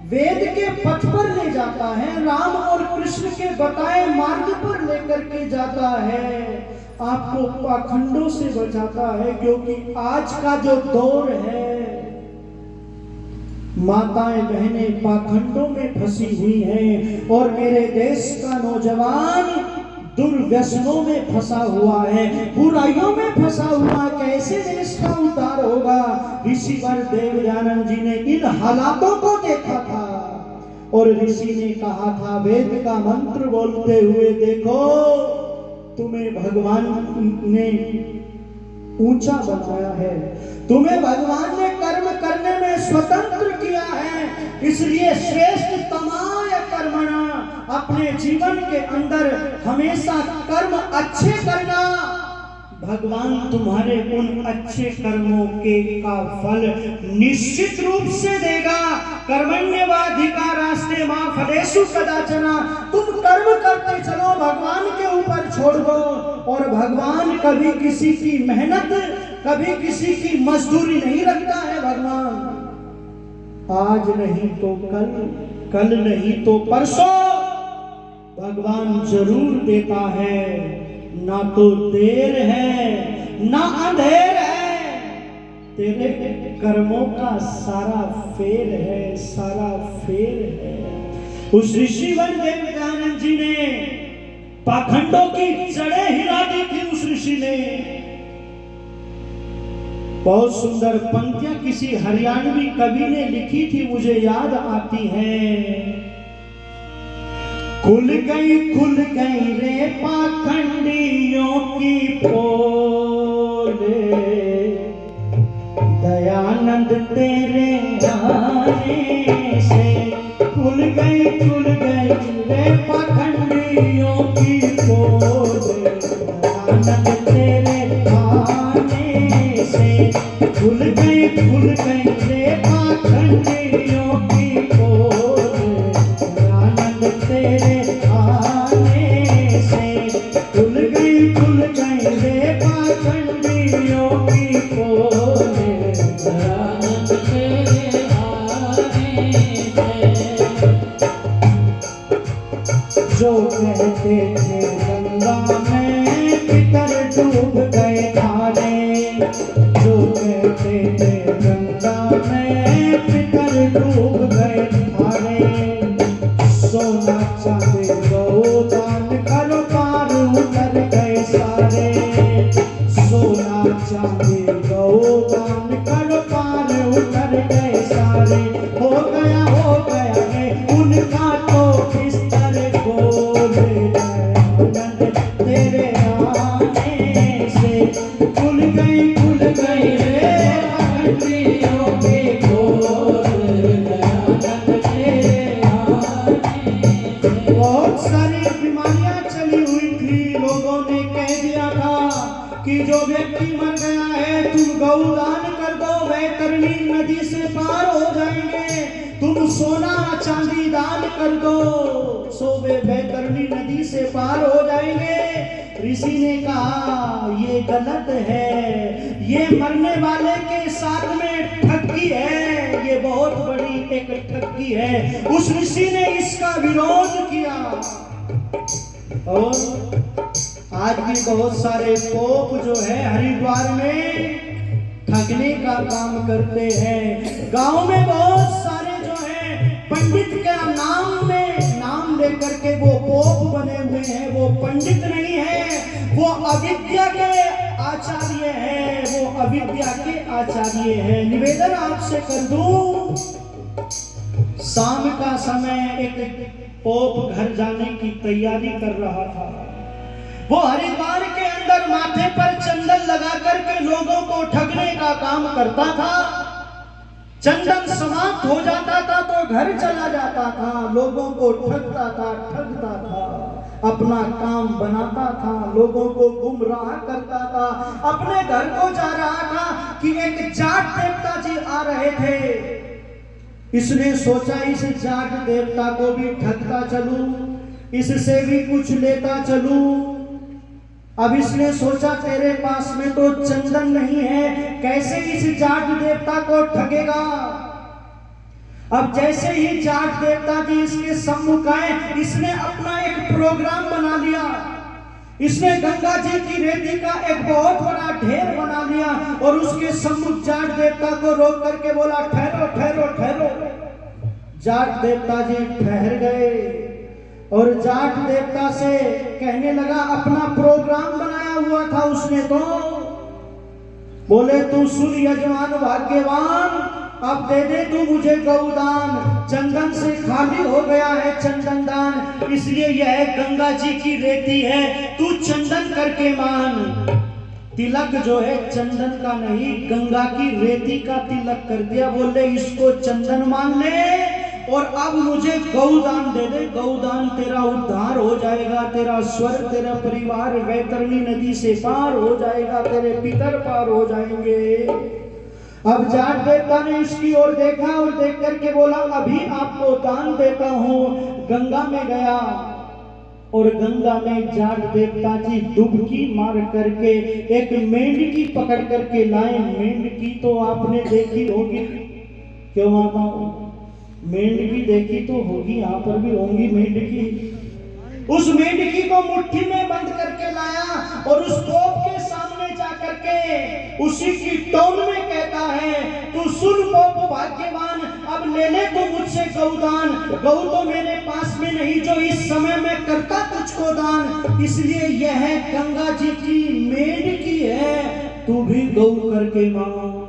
वेद के पथ पर ले जाता है, राम और कृष्ण के बताए मार्ग पर लेकर के जाता है, आपको पाखंडों से बचाता है। क्योंकि आज का जो दौर है, माताएं बहनें पाखंडों में फंसी हुई हैं, और मेरे देश का नौजवान दुर्व्यसनों में फंसा हुआ है, बुराइयों में फंसा हुआ। कैसे देश का उद्धार होगा? ऋषिवर देवयानंद जी ने इन हालातों को देखा था, और ऋषि ने कहा था वेद का मंत्र बोलते हुए, देखो तुम्हें भगवान ने ऊंचा बनाया है, तुम्हें भगवान ने कर्म करने में स्वतंत्र किया है, इसलिए श्रेष्ठ तमाय कर्मणा, अपने जीवन के अंदर हमेशा कर्म अच्छे करना। भगवान तुम्हारे उन अच्छे कर्मों के का फल निश्चित रूप से देगा। कर्मण्येवाधिकारस्ते मा फलेषु कदाचन। तुम कर्म करते चलो, भगवान के ऊपर छोड़ दो, और भगवान कभी किसी की मेहनत, कभी किसी की मजदूरी नहीं रखता है। भगवान आज नहीं तो कल, कल नहीं तो परसों भगवान जरूर देता है। ना तो देर है ना अंधेर है, तेरे कर्मों का सारा फेर है, सारा फेर है। उस ऋषिवर देवयानंद जी ने पाखंडों की जड़ें हिला दी थी। उस ऋषि ने बहुत सुंदर पंक्तियां किसी हरियाणवी कवि ने लिखी थी, मुझे याद आती हैं। खुल गई रे पाखंडियों की पोले, दयानंद तेरे आने से। खुल गई रे पाखंडियों की पोले, दयानंद तेरे आने से। खुल गई रे पाखंडियों की पोले, दयानंद तेरे आने से। खुल गई रे पाखंडियों की पोले, दयानंद तेरे आने से। जो कहते थे गंगा में पितर डूब गए थारे, जो कहते थे गंगा में पितर नदी से पार हो जाएंगे। तुम सोना चांदी दान कर दो, सो वे बैतरणी नदी से पार हो जाएंगे। ऋषि ने कहा ये गलत है, ये मरने वाले के साथ में ठगी है, ये बहुत बड़ी एक ठगी है। उस ऋषि ने इसका विरोध किया। और आज भी बहुत सारे पोप जो है हरिद्वार में ठगने का काम करते हैं। गांव में बहुत सारे जो है पंडित का नाम लेकर के वो पोप बने हुए हैं। वो पंडित नहीं है, वो अविद्या के आचार्य है, वो अविद्या के आचार्य है। निवेदन आपसे कर दूं, शाम का समय एक पोप घर जाने की तैयारी कर रहा था। वो हरिद्वार के अंदर माथे पर चंदन लगा करके लोगों को ठगने का काम करता था। चंदन समाप्त हो जाता था तो घर चला जाता था, लोगों को ठगता था, अपना काम बनाता था, लोगों को गुमराह करता था। अपने घर को जा रहा था कि एक जाट देवता जी आ रहे थे। इसने सोचा इस जाट देवता को भी ठगता चलूं, इससे भी कुछ लेता चलूं। अब इसने सोचा तेरे पास में तो चंदन नहीं है, कैसे इस जाट देवता को ठगेगा। अब जैसे ही जाट देवता जी इसके सम्मुख आए, इसने अपना एक प्रोग्राम बना लिया। इसने गंगा जी की रेती का एक बहुत बड़ा ढेर बना लिया और उसके सम्मुख जाट देवता को रोक करके बोला ठहरो ठहरो ठहरो। जाट देवता जी ठहर गए और जाट देवता से कहने लगा, अपना प्रोग्राम बनाया हुआ था उसने तो। बोले तू सुन यजमान भाग्यवान, अब दे दे तू मुझे गौदान। चंदन से खाली हो गया है चंदन दान, इसलिए यह गंगा जी की रेती है, तू चंदन करके मान। तिलक जो है चंदन का नहीं, गंगा की रेती का तिलक कर दिया। बोले इसको चंदन मान ले और अब मुझे गौदान दे दे, गौदान तेरा उद्धार हो जाएगा, तेरा स्वर्ग, तेरा परिवार वैतरणी नदी से पार हो जाएगा, तेरे पितर पार हो जाएंगे। अब जाट देवता ने इसकी ओर देखा और देख करके बोला अभी आपको दान देता हूं। गंगा में गया और गंगा में जाट देवता जी डुबकी मार करके एक मेंढकी पकड़ करके लाए। मेंढकी तो आपने देखी होगी, क्यों माता? मेंढकी देखी तो होगी, यहाँ पर भी होंगी मेंढकी। उस मेंढकी को मुट्ठी में बंद करके लाया और उस पोप के सामने जा करके उसी की टोन में कहता है, तू सुन पोप भाग्यवान, अब ले ले तू मुझसे गौदान। गौ तो मेरे पास में नहीं जो इस समय में करता तुझको दान, इसलिए यह गंगा जी की मेंढकी है, तू भी गौ करके मांग।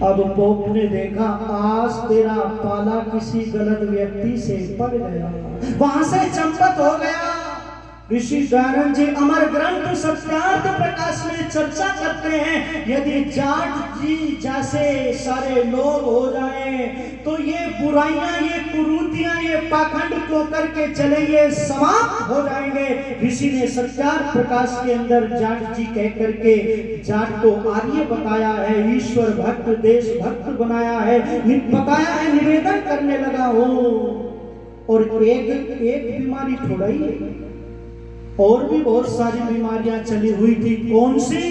अब पोप ने देखा आज तेरा पाला किसी गलत व्यक्ति से पड़ गया, वहां से चंपत हो गया। ऋषि दयानंद जी अमर ग्रंथ सत्यार्थ प्रकाश में चर्चा करते हैं, यदि जाट जी जैसे सारे लोग हो जाएं तो ये बुराइयां, ये कुरीतियां, ये पाखंड को करके चले ये समाप्त हो जाएंगे। ऋषि ने सत्यार्थ प्रकाश के अंदर जाट जी कह करके जाट को आर्य बताया है, ईश्वर भक्त, देश भक्त बनाया है, बताया है, निवेदन करने लगा हूं। और एक बीमारी थोड़ा ही है, और भी बहुत सारी बीमारियां चली हुई थी। कौन सी?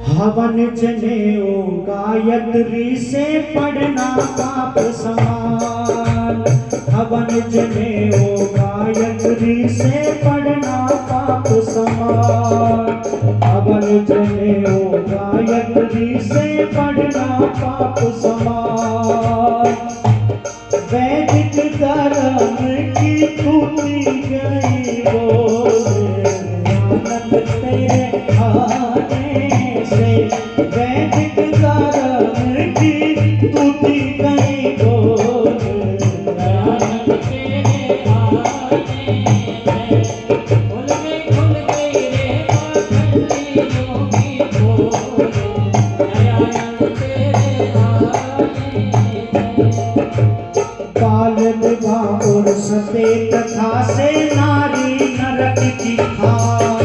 हवन जनेऊ गायत्री से पढ़ना पाप समान, हवन जनेऊ गायत्री से पढ़ना पाप समान, हवन जनेऊ गायत्री से पढ़ना पाप समान। वैदिक धर्म की टूटी गई बोले, आनंद तेरे आने से। वैदिक धर्म की टूटी गई बोले, आनंद तेरे आने से। खुल गई रे पाखंडियों की बोले, आनंद तेरे आने से। बाल विवाह और सते कथा से नारी नरक की खार,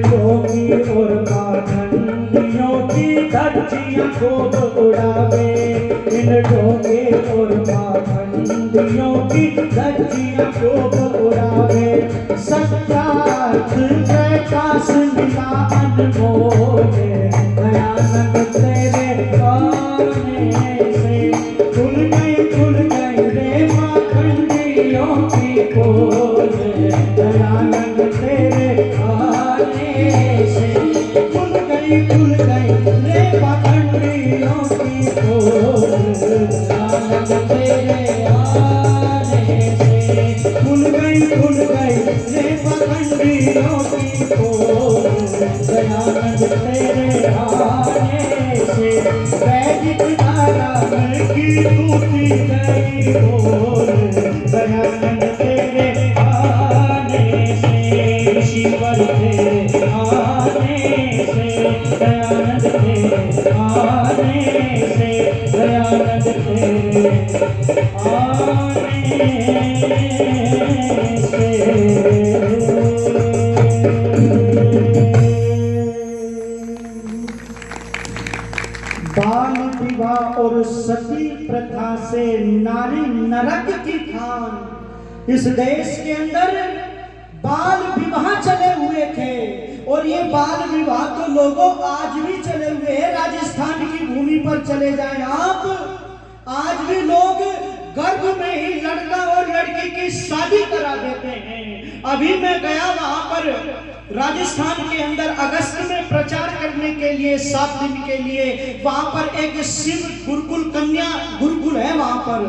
डोंगी और पाखंडियों की धज्जियां खूब उड़ावे, इन डोंगे और पाखंडियों की धज्जियां खूब उड़ावे। सत्यार्थ प्रकाश मिला अनमोल, दयानंद तेरे आने से खुल गई रे पाखंडियों की पोल, दयानंद तेरे आने से खुल गई रे पाखंडियों की पोल, दयानंद तेरे आने से खुल गई रे पाखंडियों की पोल, दयानंद तेरे आने से वैदिक नारायण की टूटी गई बोल, दयानंद तेरे आने से ईश्वर तेरे आने से, दयानंद तेरे आने से, दयानंद तेरे आने से। बाल विवाह और सती प्रथा से नारी नरक की खान। इस देश के अंदर बाल विवाह चले हुए थे और ये बाल विवाह तो लोगों आज भी चले हुए हैं। राजस्थान की भूमि पर चले जाएं आप, आज भी लोग गर्भ में ही लड़का और लड़की की शादी करा देते हैं। अभी मैं गया वहां पर राजस्थान के अंदर अगस्त में प्रचार करने के लिए 7 दिन के लिए, वहां पर एक शिव गुरुकुल कन्या गुरुकुल है वहां पर,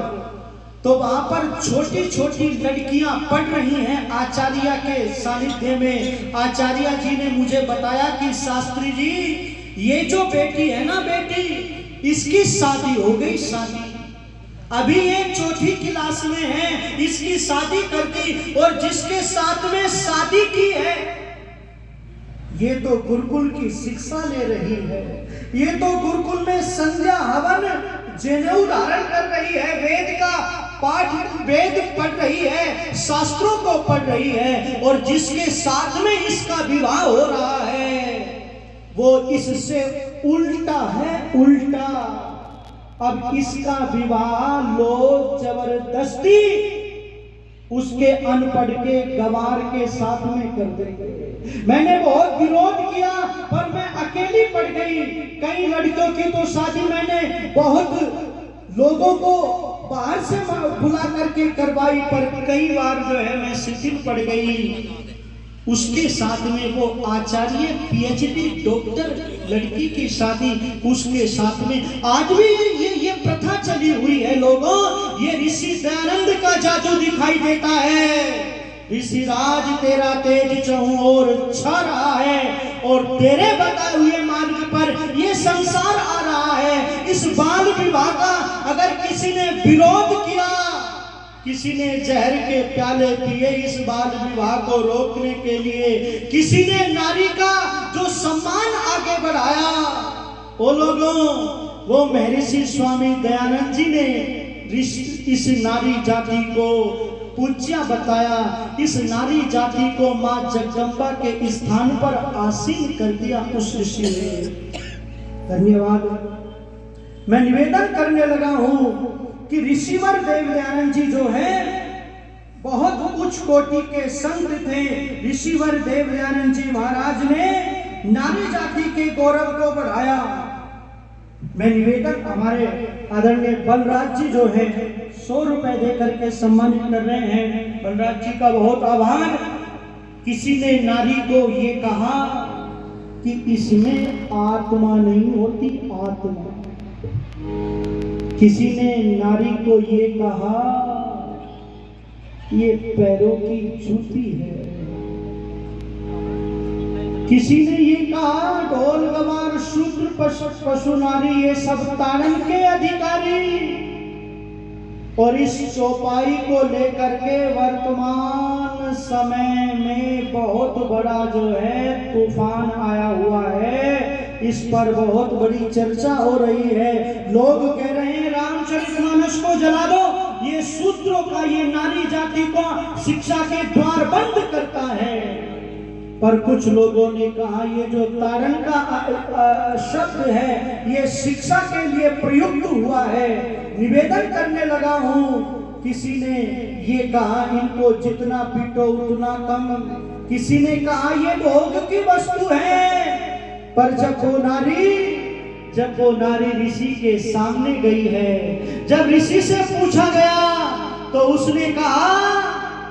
तो वहां पर छोटी छोटी लड़कियां पढ़ रही हैं आचार्य के सानिध्य में। आचार्य जी ने मुझे बताया कि शास्त्री जी ये जो बेटी है ना बेटी, इसकी शादी हो गई, शादी अभी ये चौथी क्लास में है, इसकी शादी कर दी, और जिसके साथ में शादी की है ये तो गुरुकुल की शिक्षा ले रही है, ये तो गुरुकुल में संध्या हवन जनेऊ धारण कर रही है, वेद का पाठ वेद पढ़ रही है, शास्त्रों को पढ़ रही है, और जिसके साथ में इसका विवाह हो रहा है वो इससे उल्टा है, उल्टा। अब इसका विवाह लोग जबरदस्ती उसके अनपढ़ के गवार के साथ में कर देंगे। मैंने बहुत विरोध किया पर मैं अकेली पड़ गई। कई लड़कियों की तो शादी मैंने बहुत लोगों को बाहर से बुला करके करवाई, पर कई बार जो है मैं शिथिल पड़ गई। उसके साथ में वो आचार्य पीएचडी डॉक्टर लड़की की शादी, उसके साथ में आज भी ये प्रथा चली हुई है लोगों। ये ऋषि दयानंद का जादू दिखाई देता है। ऋषि राज तेरा तेज चहुं ओर छा रहा है, और तेरे बताए हुए मार्ग पर ये संसार आ रहा है। इस बाल विवाह का अगर किसी ने विरोध किया, किसी ने जहर के प्याले पिए इस बाल विवाह को रोकने के लिए, किसी ने नारी का जो सम्मान आगे बढ़ाया, वो लोगों, वो महर्षि स्वामी दयानंद जी ने इस नारी जाति को पूज्य बताया, इस नारी जाति को मां जगदम्बा के स्थान पर आसीन कर दिया उस ऋषि ने। धन्यवाद। मैं निवेदन करने लगा हूं कि ऋषिवर देवदयानंद जी जो है बहुत उच्च कोटि के संत थे। ऋषिवर देवदयानंद जी महाराज ने नारी जाति के गौरव को बढ़ाया। मैं निवेदन, हमारे आदरणीय बलराज जी जो है 100 रुपए देकर के सम्मानित कर रहे हैं। बलराज जी का बहुत आभार। किसी ने नारी को ये कहा कि इसमें आत्मा नहीं होती, आत्मा। किसी ने नारी को ये कहा ये पैरों की जूती है। किसी ने ये कहा ढोल गवार शूद्र पशु नारी ये सब ताड़न के अधिकारी। और इस चौपाई को लेकर के वर्तमान समय में बहुत बड़ा जो है तूफान आया हुआ है। इस पर बहुत बड़ी चर्चा हो रही है। लोग कह रहे हैं रामचरितमानस को जला दो, ये शूद्रों का, ये नारी जाति को शिक्षा के द्वार बंद करता है। पर कुछ लोगों ने कहा ये जो तारण का शब्द है ये शिक्षा के लिए प्रयुक्त हुआ है। निवेदन करने लगा हूं। किसी ने ये कहा इनको जितना पीटो उतना कम, किसी ने कहा ये भोग की वस्तु है। पर जब वो नारी ऋषि के सामने गई है, जब ऋषि से पूछा गया तो उसने कहा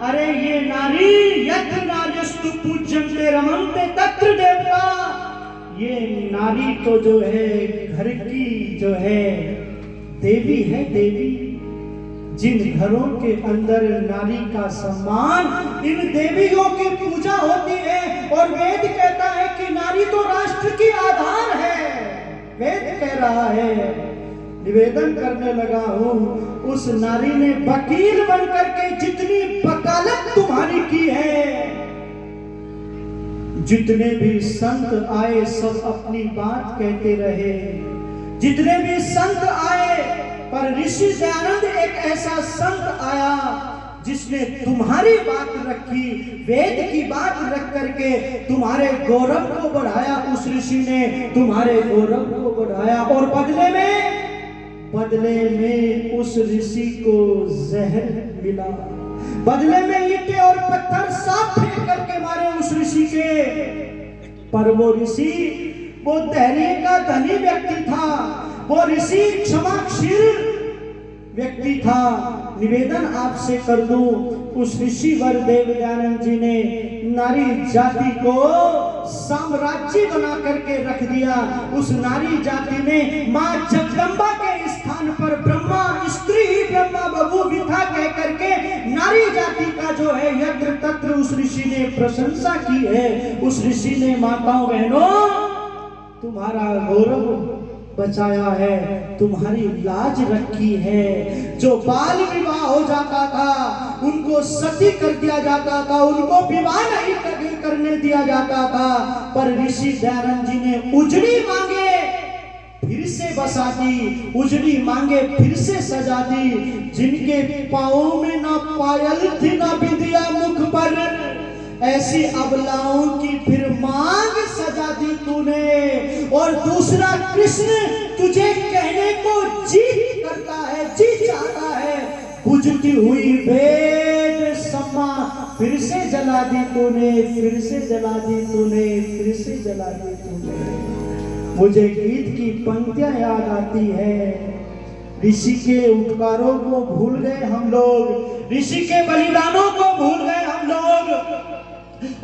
अरे ये नारी यत्र नार्यस्तु पूज्यन्ते रमन्ते तत्र देवता, ये नारी तो जो है घर की जो है देवी है। देवी जिन घरों के अंदर नारी का सम्मान, इन देवियों की पूजा होती है। और वेद कहता है कि नारी तो राष्ट्र की आधार है, वेद कह रहा है। निवेदन करने लगा हूं, उस नारी ने वकील बनकर के जितनी वकालत तुम्हारी की है, जितने भी संत आए सब अपनी बात कहते रहे, जितने भी संत आए, पर ऋषि दयानंद एक ऐसा संत आया जिसने तुम्हारी बात रखी, वेद की बात रख करके तुम्हारे गौरव को बढ़ाया। उस ऋषि ने तुम्हारे गौरव को बढ़ाया और बदले में उस ऋषि को जहर मिला। बदले में ईंटें और पत्थर सांप फेंक करके मारे उस ऋषि के। पर वो ऋषि वो धैर्य का धनी व्यक्ति था, वो ऋषि क्षमाशील व्यक्ति था। निवेदन आपसे कर दूं, उस ऋषिवर देवदयानंद जी ने नारी जाति को साम्राज्य बना करके रख दिया। उस नारी जाति ने मां जगदम्बा के स्थान पर ब्रह्मा स्त्री ही ब्रह्मा बभू विथा कह करके नारी जाति का जो है यत्र तत्र उस ऋषि ने प्रशंसा की है। उस ऋषि ने माताओं बहनों तुम्हारा गौरव बचाया है, तुम्हारी लाज रखी है। जो बाल विवाह हो जाता था उनको सती कर दिया जाता था, उनको विवाह नहीं करने दिया जाता था। पर ऋषि दयानंद जी ने उजड़ी मांगे फिर से बसा दी, उजड़ी मांगे फिर से सजा दी। जिनके पाँव में ना पायल थी ना बिंदिया मुख पर, ऐसी अबलाओं की फिर मांग सजा दी तूने। और दूसरा कृष्ण तुझे कहने को जी करता है, जी चाहता है, बुझती हुई वेद सम्मा फिर से जला दी तूने, फिर से जला दी तूने, फिर से जला दी तूने। मुझे गीत की पंक्तियां याद आती है। ऋषि के उपकारों को भूल गए हम लोग, ऋषि के बलिदानों को भूल गए हम लोग।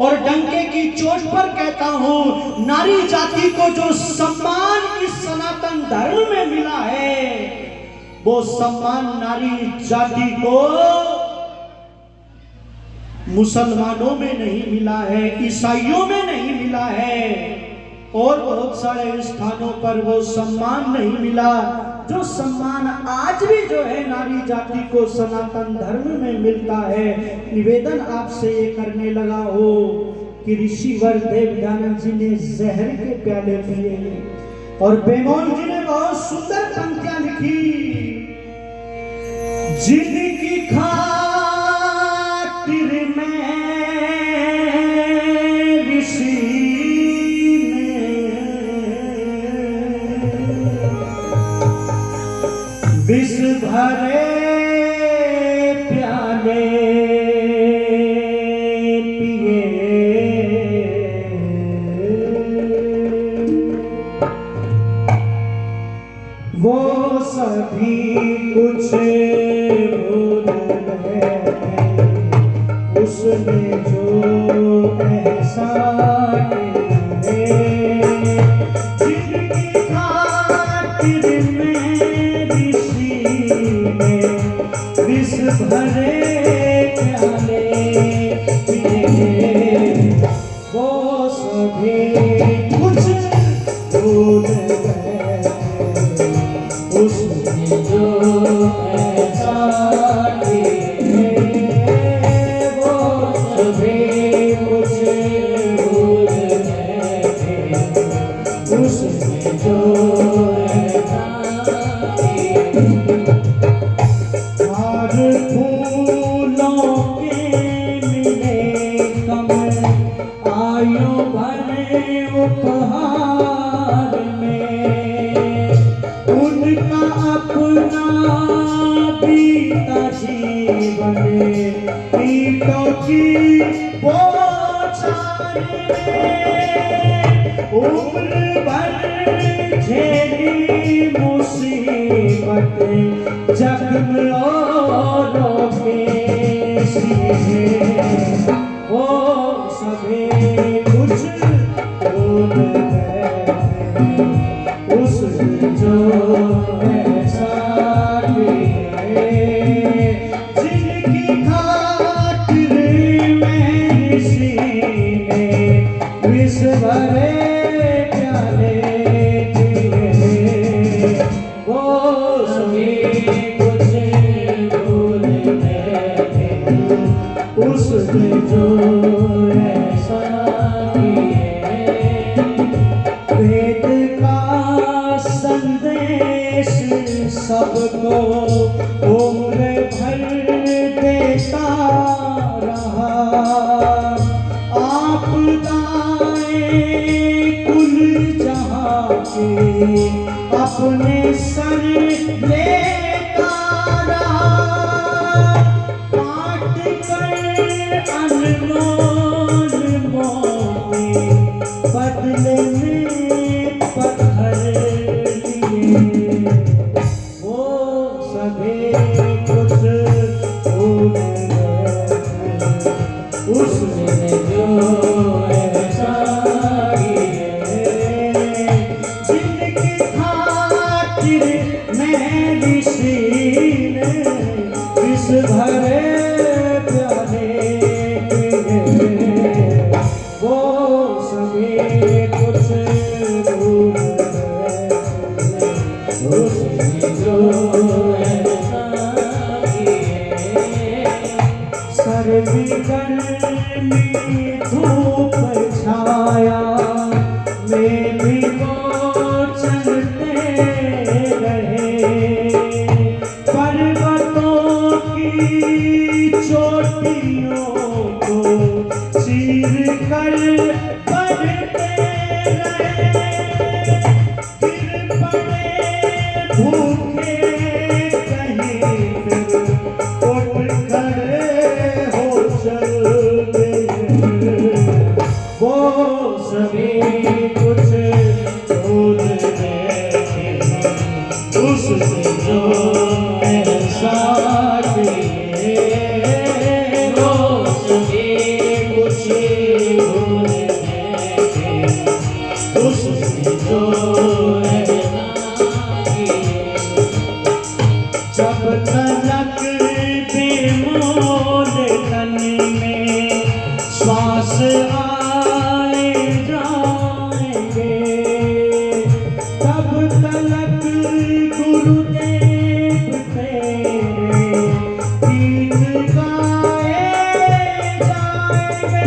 और डंके की चोट पर कहता हूं, नारी जाति को जो सम्मान इस सनातन धर्म में मिला है, वो सम्मान नारी जाति को मुसलमानों में नहीं मिला है, ईसाइयों में नहीं मिला है, और बहुत सारे स्थानों पर वो सम्मान नहीं मिला जो सम्मान आज भी जो है नारी जाति को सनातन धर्म में मिलता है। निवेदन आपसे ये करने लगा हो कि ऋषिवर देवदयानंद जी ने जहर के प्याले पिए और बेमौल जी ने बहुत सुंदर पंक्तियां लिखी। जिनकी खातिर में ऋषि विष भरे प्याले पिए, वो सभी कुछ भूल गए उसने जो एहसान किए। जिनकी खातिर में विष भरे प्याले पिए, वो सभी कुछ भूल गए उसने जो एहसान किए। वो सभी कुछ भूल गए उसने जो एहसान किए। फूलों के मिले कमल आयो उपहार में उनका अपना बीता जीवन ईंटों की बौछार में उम्र भर झेली मुसीबत जख्म औरों के सीने वो सभी कुछ भूल गए उस जो ऐसा जिनकी खातिर में सीने विष भरे प्याले दिए वो सभी कुछ भूल गए उसने जो ऐसा वेद का संदेश सबको उम्र भर देता रहा आपदाएं कुल जहां के अपने सर लेता रहा काट कर अनमोल मोती बदले में पत्थर लिए वो सभी कुछ भूल गए उसने जो ऐसा किए जिनकी खातिर मेरी सीने इस भरे प्याले पिए वो सभी कुछ भूल गए उसने जो ऐसा किए सर्दी गर्मी धूप छाया में भी वो चलते रहे पर्वतों की चोटियों को चीर कर बढ़ते रहे गिर पड़े भूखे कहीं फिर उठ खड़े हो चल गए वो सभी कुछ भूल गए उसने जो ऐसा किए वो सभी कुछ भूल गए उसने जो ऐसा किए जब तलक बेमोल तन में श्वास आए जाएंगे तब तलक गुरुदेव तेरे गीत गाए जाएंगे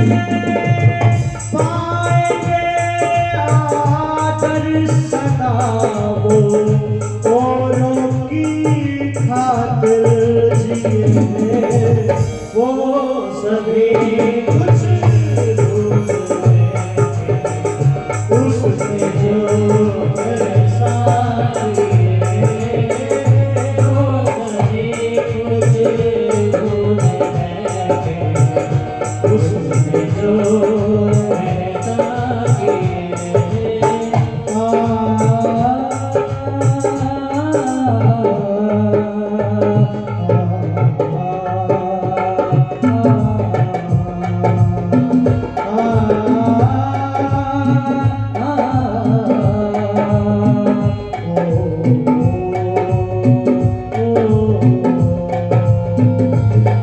पाएंगे आदर सदा वो औरों की खातिर जिए वो सभी कुछ भूल गए उसने जो ऐसा किए वो सभी कुछ भूल गए उसने जो ऐसा किए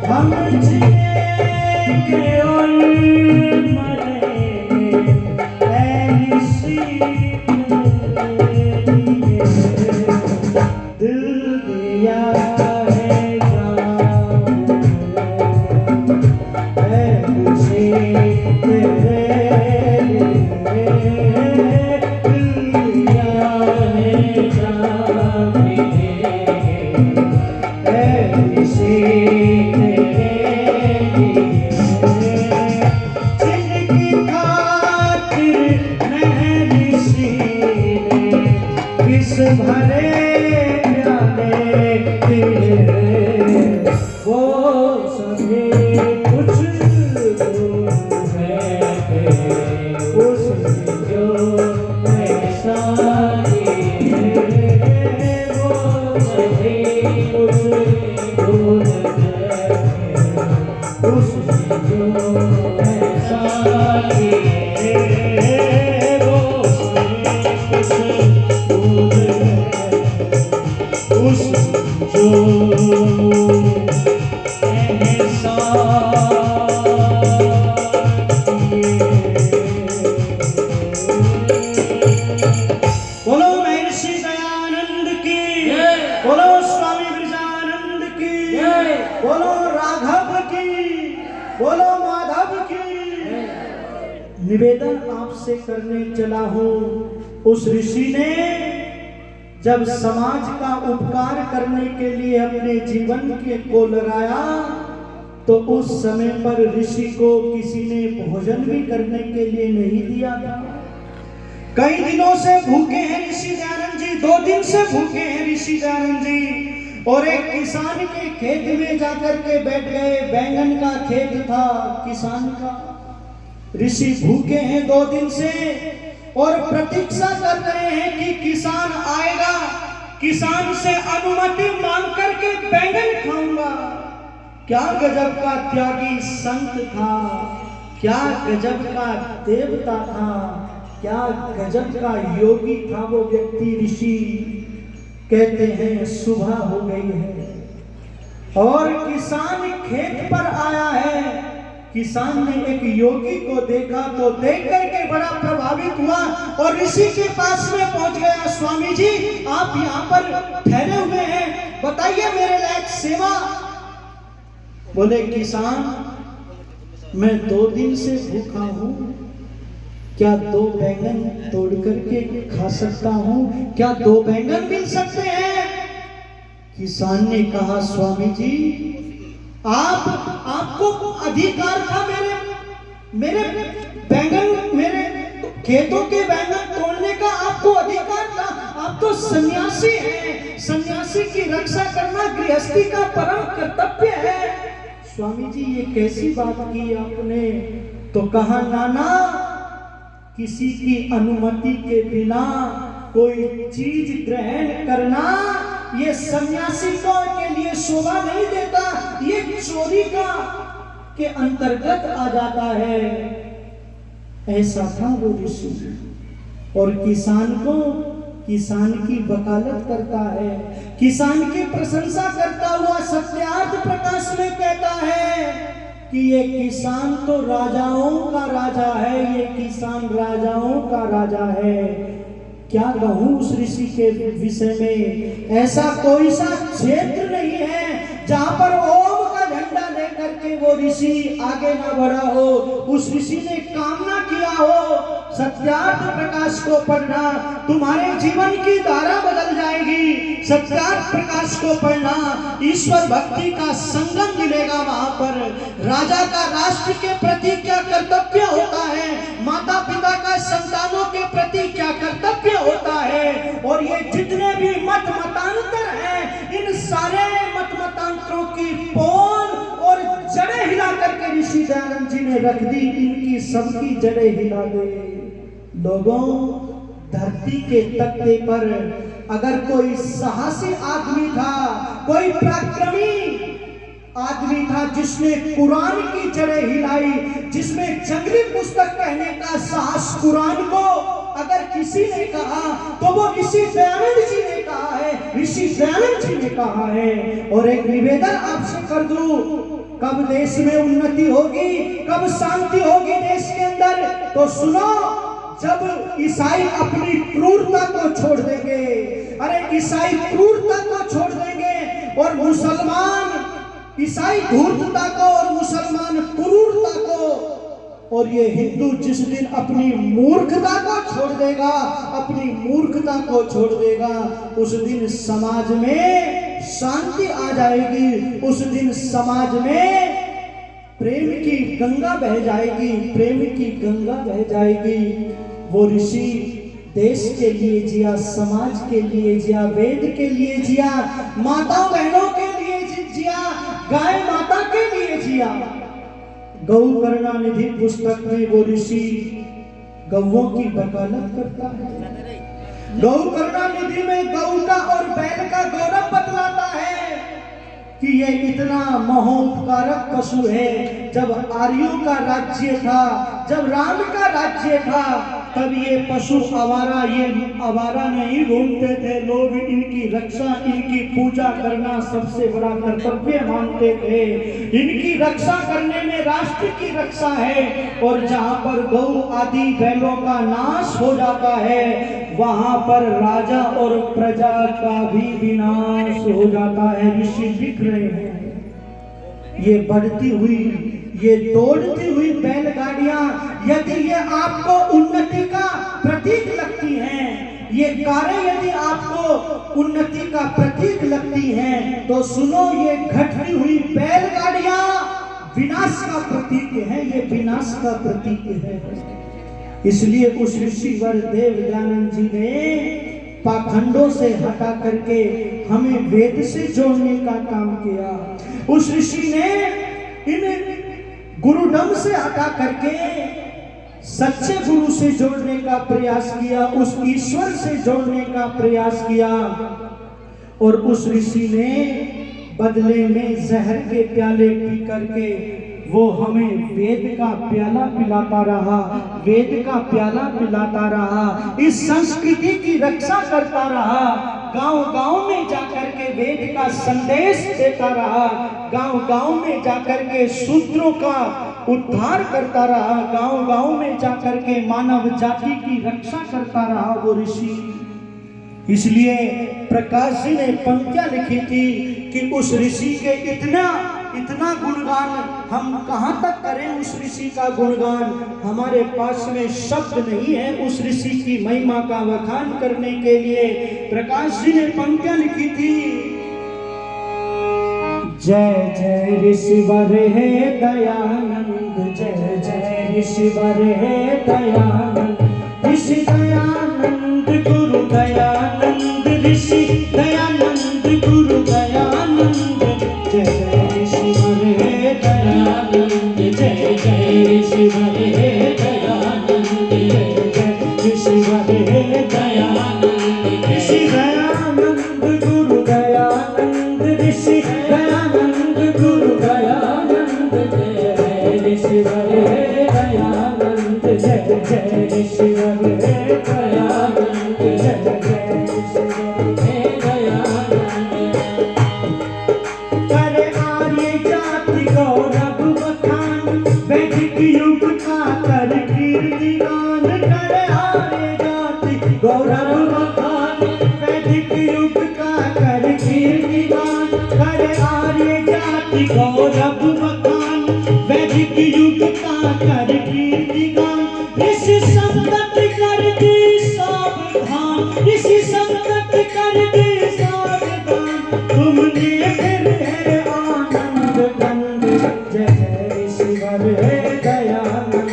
हम जिएंगे और मरेंगे ऐसी भरे प्याले पिए वो सभी कुछ दूर है उसकी जो ऐसा वो सभी कुछ दूर है उसकी जो ऐसा बोलो महर्षि दयानंद की, बोलो स्वामी ब्रजानंद की, बोलो राघव की, बोलो माधव की। निवेदन आपसे करने चला हूं, उस ऋषि ने जब समाज का उपकार करने के लिए अपने जीवन को लड़ाया तो उस समय पर ऋषि को किसी ने भोजन भी करने के लिए नहीं दिया था। कई दिनों से भूखे हैं ऋषि दयानंद जी, 2 दिन से भूखे हैं ऋषि दयानंद जी। और एक किसान के खेत में जाकर के बैठ गए, बैंगन का खेत था किसान का। ऋषि भूखे हैं 2 दिन से और प्रतीक्षा कर रहे हैं कि किसान आएगा, किसान से अनुमति मांग करके बैंगन खाऊंगा। क्या गजब का त्यागी संत था, क्या गजब का देवता था, क्या गजब का योगी था वो व्यक्ति ऋषि। कहते हैं सुबह हो गई है और किसान खेत पर आया है। किसान ने एक योगी को देखा तो देख करके बड़ा प्रभावित हुआ और ऋषि के पास में पहुंच गया। स्वामी जी आप यहाँ पर ठहरे हुए हैं, बताइए मेरे लायक सेवा। बोले किसान मैं 2 दिन से भूखा हूँ, क्या 2 बैंगन तोड़ करके खा सकता हूँ, क्या 2 बैंगन मिल सकते हैं? किसान ने कहा स्वामी जी आपको अधिकार था मेरे बैंगन, मेरे खेतों के बैंगन तोड़ने का आपको अधिकार था। आप तो सन्यासी हैं, सन्यासी की रक्षा करना गृहस्थी का परम कर्तव्य है। स्वामी जी ये कैसी बात की आपने? तो कहा नाना किसी की अनुमति के बिना कोई चीज ग्रहण करना ये सन्यासी को के लिए शोभा नहीं देता, ये चोरी का के अंतर्गत आ जाता है। ऐसा था वो ऋषि और किसान की वकालत करता है, किसान की प्रशंसा करता हुआ सत्यार्थ प्रकाश में कहता है कि ये किसान तो राजाओं का राजा है, ये किसान राजाओं का राजा है। क्या कहूं उस ऋषि के विषय में, ऐसा कोई सा क्षेत्र नहीं है जहां पर ओम का झंडा लेकर के वो ऋषि आगे ना बढ़ा हो। उस ऋषि ने कामना किया हो सत्यार्थ प्रकाश को पढ़ना, तुम्हारे जीवन की धारा बदल जाएगी। सत्यार्थ प्रकाश को पढ़ना, ईश्वर भक्ति का संगम मिलेगा वहां पर। राजा का राष्ट्र के प्रति क्या कर्तव्य होता है, माता पिता का संतानों के प्रति क्या कर्तव्य होता है। और ये जितने भी मत मतांतर हैं, इन सारे मत मतांतरों की पोल और जड़ें हिला करके ऋषि दयानंद जी ने रख दी। इनकी सबकी जड़ें हिला दे। लोगों धरती के तख्ते पर अगर कोई साहसी आदमी था, कोई पराक्रमी आदमी था जिसने कुरान की जड़ें हिलाई, जिसमें जंगली पुस्तक कहने का साहस कुरान को अगर किसी ने कहा तो वो ऋषि दयानंद जी ने कहा है, ऋषि दयानंद जी ने कहा है। और एक निवेदन आपसे कर दूं, कब देश में उन्नति होगी, कब शांति होगी देश के अंदर, तो सुनो जब ईसाई अपनी क्रूरता को छोड़ देंगे। अरे ईसाई क्रूरता को छोड़ देंगे और मुसलमान, ईसाई धूर्तता को और मुसलमान क्रूरता को, और ये हिंदू जिस दिन अपनी मूर्खता को छोड़ देगा, अपनी मूर्खता को छोड़ देगा, उस दिन समाज में शांति आ जाएगी। उस दिन समाज में प्रेम की गंगा बह जाएगी, प्रेम की गंगा बह जाएगी। वो ऋषि देश के लिए जिया, समाज के लिए जिया, वेद के लिए जिया, माता बहनों के लिए जिया, गाय माता के लिए जिया। गौ करुणानिधि पुस्तक में वो ऋषि गौओं की वकालत करता है। गौ करुणानिधि में गौ का और बैल का गौरव बतलाता है कि ये इतना महोपकारक पशु है। जब आर्यों का राज्य था, जब राम का राज्य था, तब ये पशु आवारा नहीं घूमते थे। लोग इनकी रक्षा, इनकी पूजा करना सबसे बड़ा कर्तव्य मानते थे। इनकी रक्षा करने में राष्ट्र की रक्षा है। और जहां पर गौ आदि बैलों का नाश हो जाता है, वहां पर राजा और प्रजा का भी विनाश हो जाता है। ऋषि लिख रहे हैं, ये बढ़ती हुई, ये दौड़ती हुई बैलगाड़ियां यदि ये आपको उन्नति का प्रतीक लगती हैं, ये कारें यदि आपको उन्नति का प्रतीक लगती हैं, तो सुनो, ये घटती हुई बैलगाड़ियां विनाश का प्रतीक है। ये विनाश का प्रतीक है। इसलिए उस ऋषिवर देव दयानंद जी ने पाखंडों से हटा करके हमें वेद से जोड़ने का काम किया। उस ऋषि ने इन गुरुडम से हटा करके सच्चे गुरु से जोड़ने का प्रयास किया, उस ईश्वर से जोड़ने का प्रयास किया। और उस ऋषि ने बदले में जहर के प्याले पी करके वो हमें वेद का प्याला पिलाता रहा, वेद का प्याला पिलाता रहा, इस संस्कृति की रक्षा करता रहा। गांव-गांव में जाकर के वेद का संदेश देता रहा, गांव-गांव में जाकर के शूद्रों का उद्धार करता रहा, गांव-गांव में जाकर के मानव जाति की रक्षा करता रहा वो ऋषि। इसलिए प्रकाश जी ने पंक्तियां लिखी थी कि उस ऋषि के इतना गुणगान हम कहां तक करें। उस ऋषि का गुणगान हमारे पास में शब्द नहीं है उस ऋषि की महिमा का बखान करने के लिए। प्रकाश जी ने पंक्तियां लिखी थी, जय जय ऋषिवर हे दयानंद, जय जय ऋषिवर हे दयानंद, ऋषि दयानंद गुरु दयानंद, ऋषि दयानंद गुरु दयानंद, जय जय ऋषिवर हे दयानंद, जय जय ऋषिवर हे दयानंद, जय जय ऋषिवर हे दयानंद, ऋषि दयानंद गुरु दयानंद, ऋषि दयानंद गुरु दयानंद, जय जय ऋषिवर हे दयानंद, जय जय ऋषिवर हे दयानंद, जय जय ऋषिवर हे दयानंद। करे आर्य जाति गौरव बखान, वैदिक युग का कर कीर्तिगान, करे आर्य जाति गौरव बखान, वैदिक युग का कर कीर्तिगान, करे आर्य जाति गौरव बखान, वैदिक युग का कर कीर्तिगान, ऋषि संगत कर दी सावधान, ऋषि संगत कर दी सावधान, तुमने फिर है आनंद कंद, जय जय ऋषिवर हे दयानंद,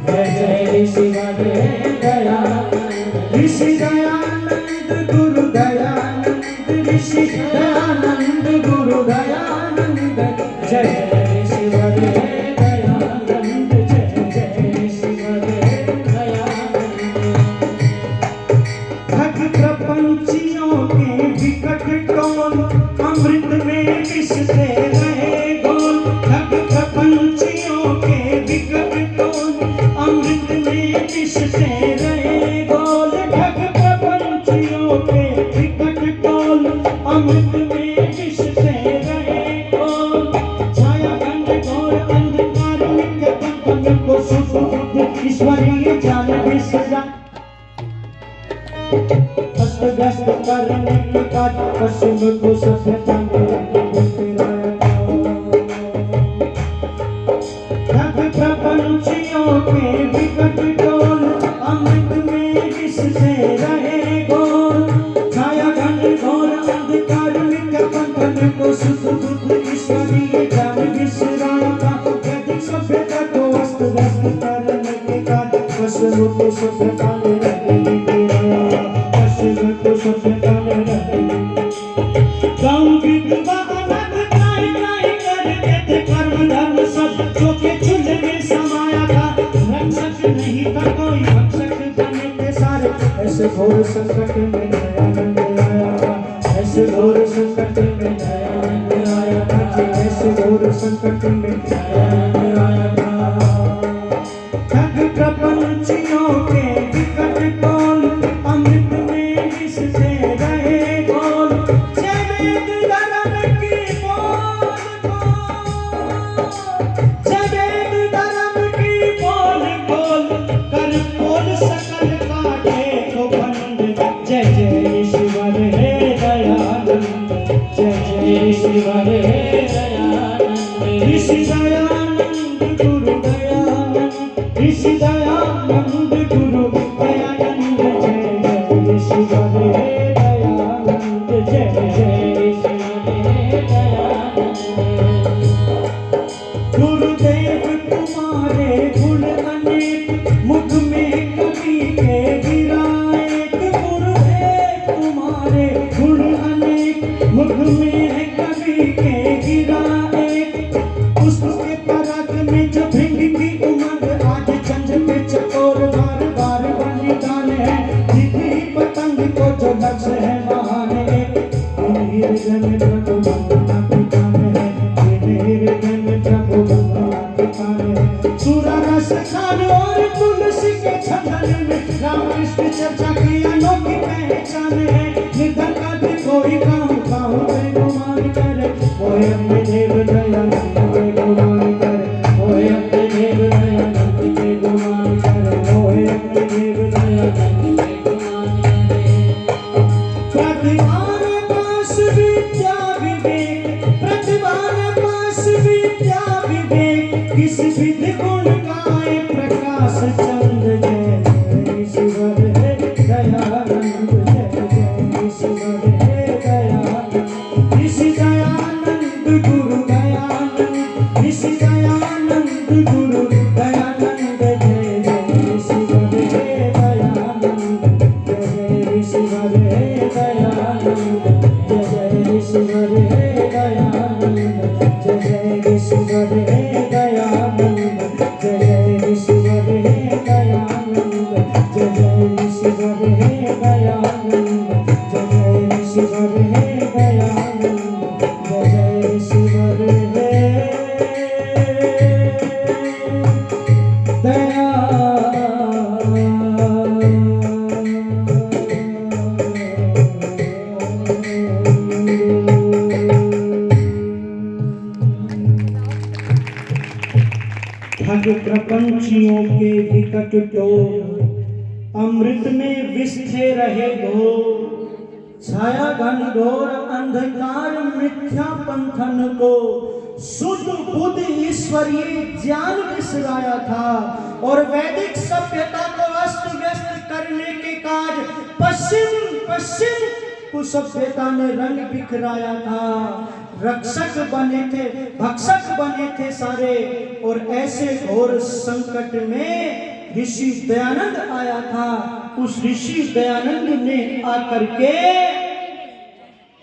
जय जय ऋषिवर हे दयानंद, ऋषि दयानंद गुरु दयानंद, ऋषि दयानंद गुरु दयानंद, जय जय ऋषिवर हे दयानंद, जय जय ऋषिवर हे दयानंद। भग प्रपंचियों के विकट टोल, अमृत में मिशते रहे घोल, भग प्रपंचियों के विकट टोल, अमृत में मिशते रहे घोल, भग प्रपंचियों के विकट टोल, अमृत में मिशते रहे घोल, छाया घनघोर अंधकार नित्य बंधन को सुख बुद्ध ईश्वरीय जाल विसर्जन, अस्त व्यस्त करने के काज पश्चिम को सभ्यता में भग प्रपंचियों के विकट टोल, अमृत में मिशते रहे घोल, छाया घनघोर अंधकार नित्य बंधन को सुख बुद्ध ईश्वरीय जाल विसराता, वैदिक सभ्यता को अस्त व्यस्त करने के काज पश्चिम को सभ्यता में था, ऐसे घोर संकट में दयानंद आया था, ऐसे घोर संकट में दयानंद आया था जी, ऐसे घोर संकट में दयानंद आया था। ठग प्रपंचियों के विकट कौन, अमृत में घिसते रहे कौन, जय वेद धर्म की बोल बोल, जय वेद धर्म की बोल बोल, कर बोल सकल काटे को बंद, जय जय ईश्वर हे दयानंद, जय जय ईश्वर हे दयानंद, ऋषि दयानंद गुरु दयानंद, ऋषि दयानंद गुरु दयानंद, जय जय ईश्वर हे दयानंद, जय जय ईश्वर हे दयानंद। गुरुदेव तुम्हारे गुण अनेक, मुख में कवि के गिराए, गुरुदेव तुम्हारे गुण अनेक, मुख में कवि के गिराए, उसके पराग में जो भृंग की उमंग, आज चंद पे चकोर बार बार बलिदान है, दीदी पतंग को जो लक्ष्य है महान है, इन्हीं हृदय में प्रभु वंदना ठिकान है, इन्हीं हृदय में प्रभु वंदना ठिकान है। सूरा रस खान और तुलसी के छंदन में रामकृष्ण चर्चा की अनोखी पहचान है, निर्धन का भी कोई काम काहू पे गुमान करे, कोई अपने देव दयानंद के गुमान करे, कोई अपने देव दयानंद के गुमान करे, कोई अपने देव दयानंद के गुमान करे। प्रतिभान पास विद्या विवेक, प्रतिभान पास विद्या विवेक, किस विधि गुण गाए प्रकाश चंद, जय जय ईश्वर हे दयानंद, जय जय ईश्वर हे दयानंद, ऋषि दयानंद गुरु दयानंद, ऋषि दयानंद गुरु दयानंद, जय जय ईश्वर हे दयानंद, जय जय ईश्वर हे दयानंद, जय जय ईश्वर हे दयानंद, जय जय ईश्वर हे दयानंद, जय जय ईश्वर हे दयानंद, जय जय ईश्वर हे दयानंद, जय जय ईश्वर हे दयानंद, जय जय ईश्वर हे ठग प्रपंचियों के विकट डोर, अमृत में विष थे रहे घोर, छाया घन घोर अंधकार मिथ्या पंथन को, शुद्ध बुद्ध ईश्वरीय ज्ञान बिसराया था, और वैदिक सभ्यता को अस्त व्यस्त करने के कार्य पश्चिम कुसभ्यता ने रंग बिखराया था। रक्षक बने थे, भक्षक बने थे सारे, और ऐसे घोर संकट में ऋषि दयानंद आया था। उस ऋषि दयानंद ने आकर के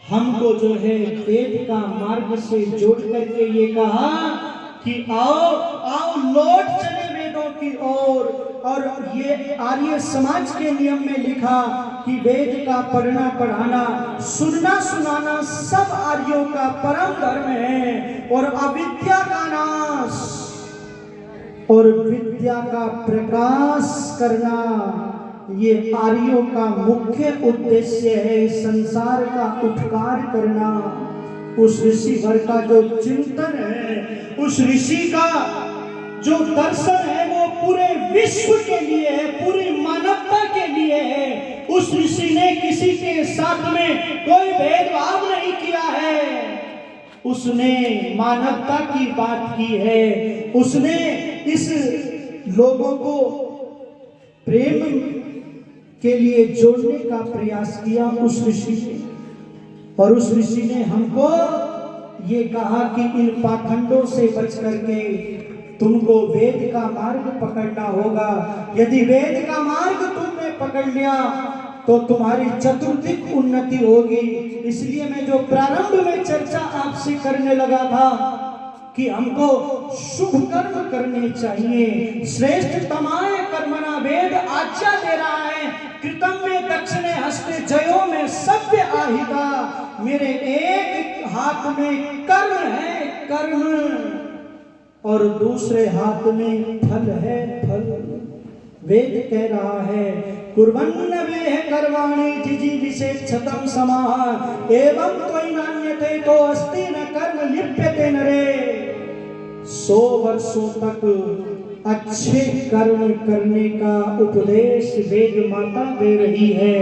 हमको जो है वेद का मार्ग से जोड़ करके ये कहा कि आओ आओ लौट चले वेदों की ओर। और ये आर्य समाज के नियम में लिखा कि वेद का पढ़ना पढ़ाना सुनना सुनाना सब आर्यों का परम धर्म है, और अविद्या का नाश और विद्या का प्रकाश करना ये आर्यों का मुख्य उद्देश्य है। संसार का उपकार करना उस ऋषि वर का जो चिंतन है, उस ऋषि का जो दर्शन है वो पूरे विश्व के लिए है, पूरी मानवता के लिए है। उस ऋषि ने किसी के साथ में कोई भेदभाव नहीं किया है, उसने मानवता की बात की है। उसने इस लोगों को प्रेम के लिए जोड़ने का प्रयास किया उस ऋषि ने। और उस ऋषि ने हमको ये कहा कि इन पाखंडों से बच करके तुमको वेद का मार्ग पकड़ना होगा। यदि वेद का मार्ग तुमने पकड़ लिया तो तुम्हारी चतुर्दिक उन्नति होगी। इसलिए मैं जो प्रारंभ में चर्चा आपसे करने लगा था कि हमको शुभ कर्म करने चाहिए। श्रेष्ठ तमाय कर्मणा, वेद आज्ञा दे रहा है, कृत विवाहिता, मेरे एक हाथ में कर्म है कर्म और दूसरे हाथ में फल है फल। वेद कह रहा है कुर्वन्न वेह कर्माणि जिजी विशेषतम समाह एवं कोई नान्यते तो अस्ति न कर्म लिप्यते नरे। 100 वर्षों तक अच्छे कर्म करने का उपदेश वेद माता दे रही है।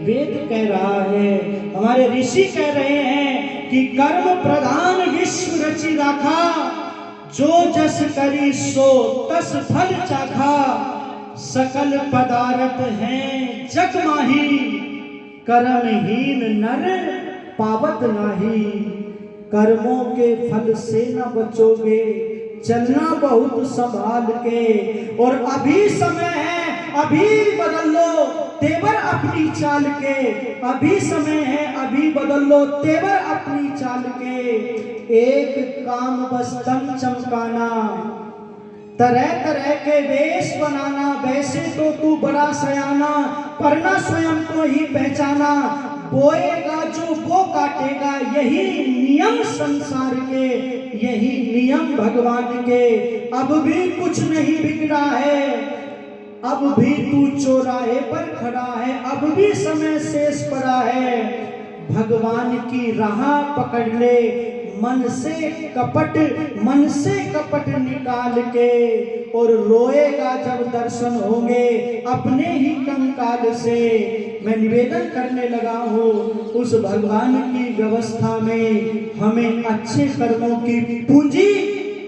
वेद कह रहा है, हमारे ऋषि कह रहे हैं कि कर्म प्रधान विश्व रचि राखा, जो जस करी सो तस फल चाखा। सकल पदार्थ हैं जग माही, कर्महीन नर पावत नाही। कर्मों के फल से न बचोगे, चलना बहुत संभाल के। और अभी समय है, अभी बदल लो तेवर अपनी चाल के। अभी समय है, अभी बदल लो तेवर अपनी चाल के। एक काम बस दम चमकाना, तरह तरह के वेश बनाना। वैसे तो तू बड़ा सयाना, पर ना स्वयं को ही पहचाना। बोएगा जो वो काटेगा, यही नियम संसार के, यही नियम भगवान के। अब भी कुछ नहीं बिगड़ा है, अब भी तू चौराहे पर खड़ा है, अब भी समय शेष पड़ा है। भगवान की राह पकड़ ले, मन से कपट निकाल के। और रोएगा जब दर्शन होंगे अपने ही कंकाल से। मैं निवेदन करने लगा हूँ, उस भगवान की व्यवस्था में हमें अच्छे कर्मों की पूंजी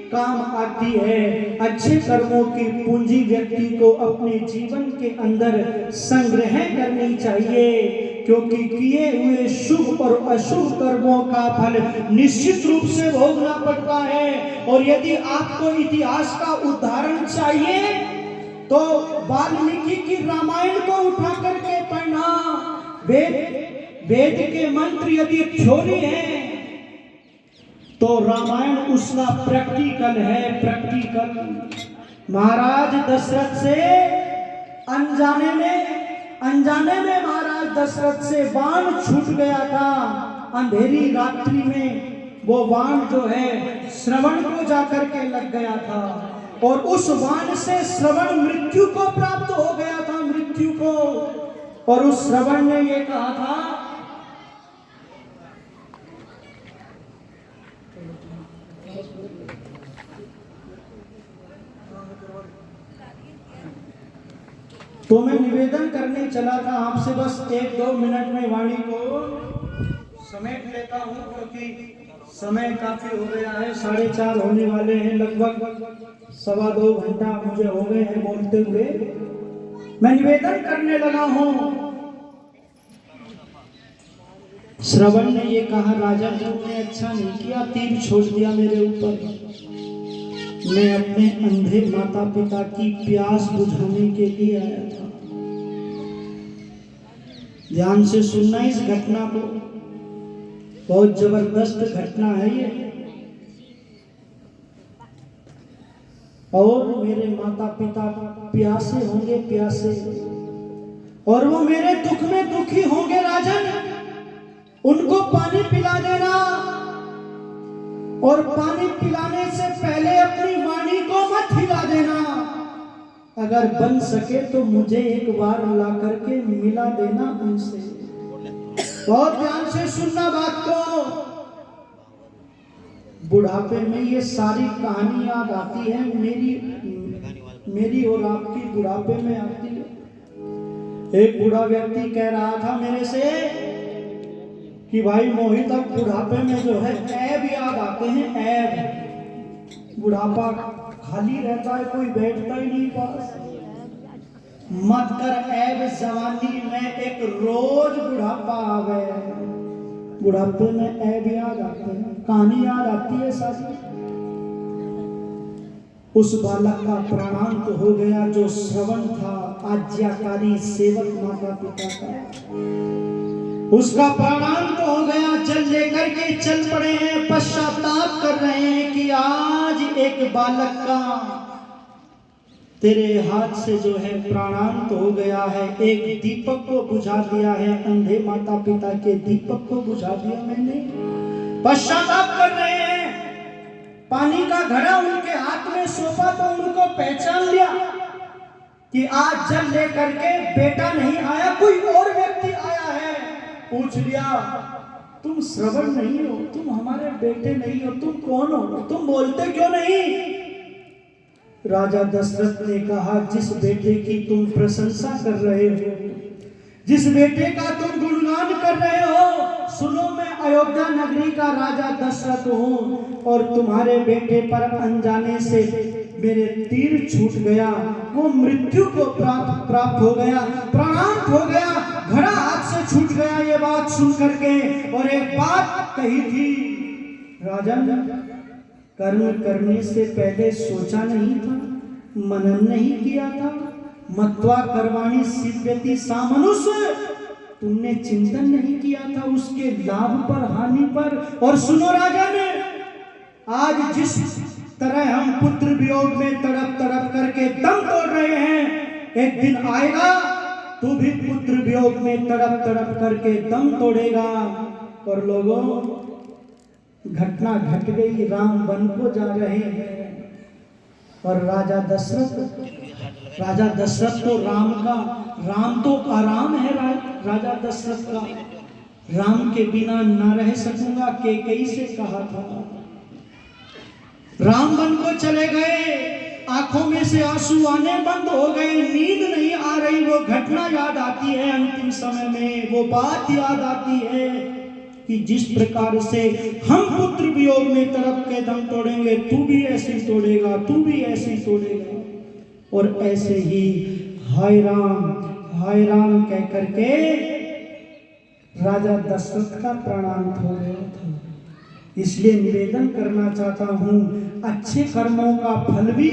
काम आती है। अच्छे कर्मों की पूंजी व्यक्ति को अपने जीवन के अंदर संग्रह करनी चाहिए, क्योंकि किए हुए शुभ और अशुभ कर्मों का फल निश्चित रूप से भोगना पड़ता है। और यदि आपको इतिहास का उदाहरण चाहिए तो वाल्मीकि की रामायण को उठा करके पढ़ना। वेद के मंत्र यदि थ्योरी है तो रामायण उसका प्रैक्टिकल है, प्रैक्टिकल। महाराज दशरथ से अनजाने में महाराज दशरथ से बाण छूट गया था। अंधेरी रात्रि में वो बाण जो है श्रवण को जाकर के लग गया था, और उस बाण से श्रवण मृत्यु को प्राप्त हो गया था, मृत्यु को। और उस श्रवण ने ये कहा था, तो मैं निवेदन करने चला था आपसे, बस 1-2 मिनट में वाणी को समेट लेता हूं, क्योंकि समय काफी हो गया है। 4:30 होने वाले हैं, लगभग 2.25 घंटा मुझे हो गए हैं बोलते हुए। मैं निवेदन करने लगा हूं। श्रवण ने ये कहा, राजा तुमने अच्छा नहीं किया, तीर छोड़ दिया मेरे ऊपर। मैं अपने अंधे माता पिता की प्यास बुझाने के लिए आया था। ध्यान से सुनना इस घटना को, बहुत जबरदस्त घटना है ये। और मेरे माता पिता प्यासे होंगे, प्यासे, और वो मेरे दुख में दुखी होंगे। राजन, उनको पानी पिला देना, और पानी पिलाने से पहले अपनी वाणी को मत हिला देना। अगर बन सके तो मुझे एक बार ला करके मिला देना उनसे। बहुत ध्यान से सुनना बात को। बुढ़ापे में ये सारी कहानी याद आती है, मेरी और आपकी बुढ़ापे में आती है। एक बूढ़ा व्यक्ति कह रहा था मेरे से कि भाई मोहित, अब बुढ़ापे में जो है ऐब याद आते हैं, ऐब। बुढ़ापा खाली रहता है, कोई बैठता ही नहीं पास। मत कर ऐब जवानी में, एक रोज बुढ़ापा आ गया। बुढ़ापे में ऐब याद आते हैं, कहानी याद आती है सारी। उस बालक का प्राणांत हो गया जो श्रवण था, आज्ञाकारी सेवक माता पिता का। उसका प्राणांत हो गया। जल लेकर के चल पड़े हैं, पश्चाताप कर रहे हैं कि आज एक बालक का तेरे हाथ से जो है प्राणांत हो गया है। एक दीपक को बुझा दिया है, अंधे माता पिता के दीपक को बुझा दिया मैंने। पश्चाताप कर रहे हैं। पानी का घड़ा उनके हाथ में सौंपा तो उनको पहचान लिया कि आज जल लेकर के बेटा नहीं आया, कोई और व्यक्ति आया है। पूछ लिया, तुम श्रवण नहीं हो, तुम हमारे बेटे नहीं हो, तुम कौन हो, तुम बोलते क्यों नहीं? राजा दशरथ ने कहा, जिस बेटे की तुम प्रशंसा कर रहे हो, जिस बेटे का तुम गुणगान कर रहे हो, सुनो मैं अयोध्या नगरी का राजा दशरथ हूँ और तुम्हारे बेटे पर अनजाने से मेरे तीर छूट गया, वो मृत्यु को प्राप्त हो गया, प्राणांत हो गया, घड़ा हाथ से छूट गया। ये बात सुन करके और एक बात कही थी, राजन कर्म करने से पहले सोचा नहीं था, मनन नहीं किया था। मत्वा कर्माणि सिद्ध्यति सामनुष्य, तुमने चिंतन नहीं किया था उसके लाभ पर हानि पर। और सुनो राजन, आज जिस तरह हम पुत्र वियोग में तड़प तड़प करके दम तोड़ रहे हैं, एक दिन आएगा तू भी पुत्र वियोग में तड़प तड़प करके दम तोड़ेगा। और लोगों, घटना घट गई, राम वन को जा रहे हैं और राजा दशरथ तो राम तो आराम है राजा दशरथ का। राम के बिना ना रह सकूंगा, कैकेयी से कहा था। राम वन को चले गए, आंखों में से आंसू आने बंद हो गए, नींद नहीं आ रही। वो घटना याद आती है अंतिम समय में, वो बात याद आती है कि जिस प्रकार से हम पुत्र वियोग में तड़प के दम तोड़ेंगे, तू भी ऐसे ही तोड़ेगा, तू भी ऐसे ही तोड़ेगा। और ऐसे ही हाय राम कह करके राजा दशरथ का प्राणांत हो गया था। इसलिए निवेदन करना चाहता हूं, अच्छे कर्मों का फल भी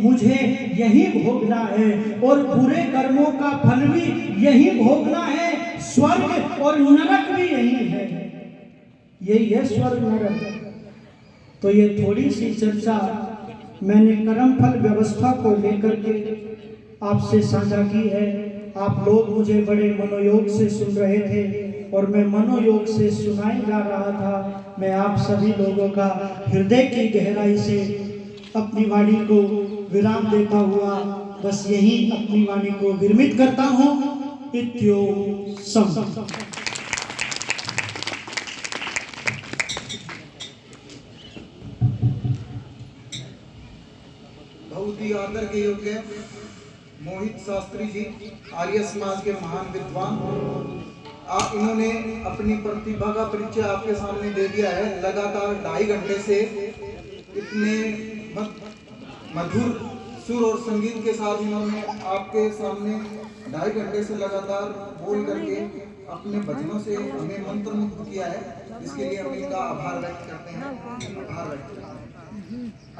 मुझे यही भोगना है और बुरे कर्मों का फल भी यही भोगना है। स्वर्ग और नरक भी यही है, यही है स्वर्ग नरक। तो ये थोड़ी सी चर्चा मैंने कर्म फल व्यवस्था को लेकर के आपसे साझा की है। आप लोग मुझे बड़े मनोयोग से सुन रहे थे और मैं मनोयोग से सुनाई जा रहा था। मैं आप सभी लोगों का हृदय की गहराई से अपनी वाणी को विराम देता हुआ बस यही अपनी वाणी को विरमित करता हूँ। इत्यो सम। बहुत ही आदर के योग्य मोहित शास्त्री जी, आर्य समाज के महान विद्वान, इन्होंने अपनी प्रतिभा का परिचय आपके सामने दे दिया है। लगातार 2.5 घंटे से इतने मधुर सुर और संगीत के साथ इन्होंने आपके सामने 2.5 घंटे से लगातार बोल करके अपने भजनों से हमें मंत्रमुग्ध किया है। इसके लिए हम इनका आभार व्यक्त करते हैं।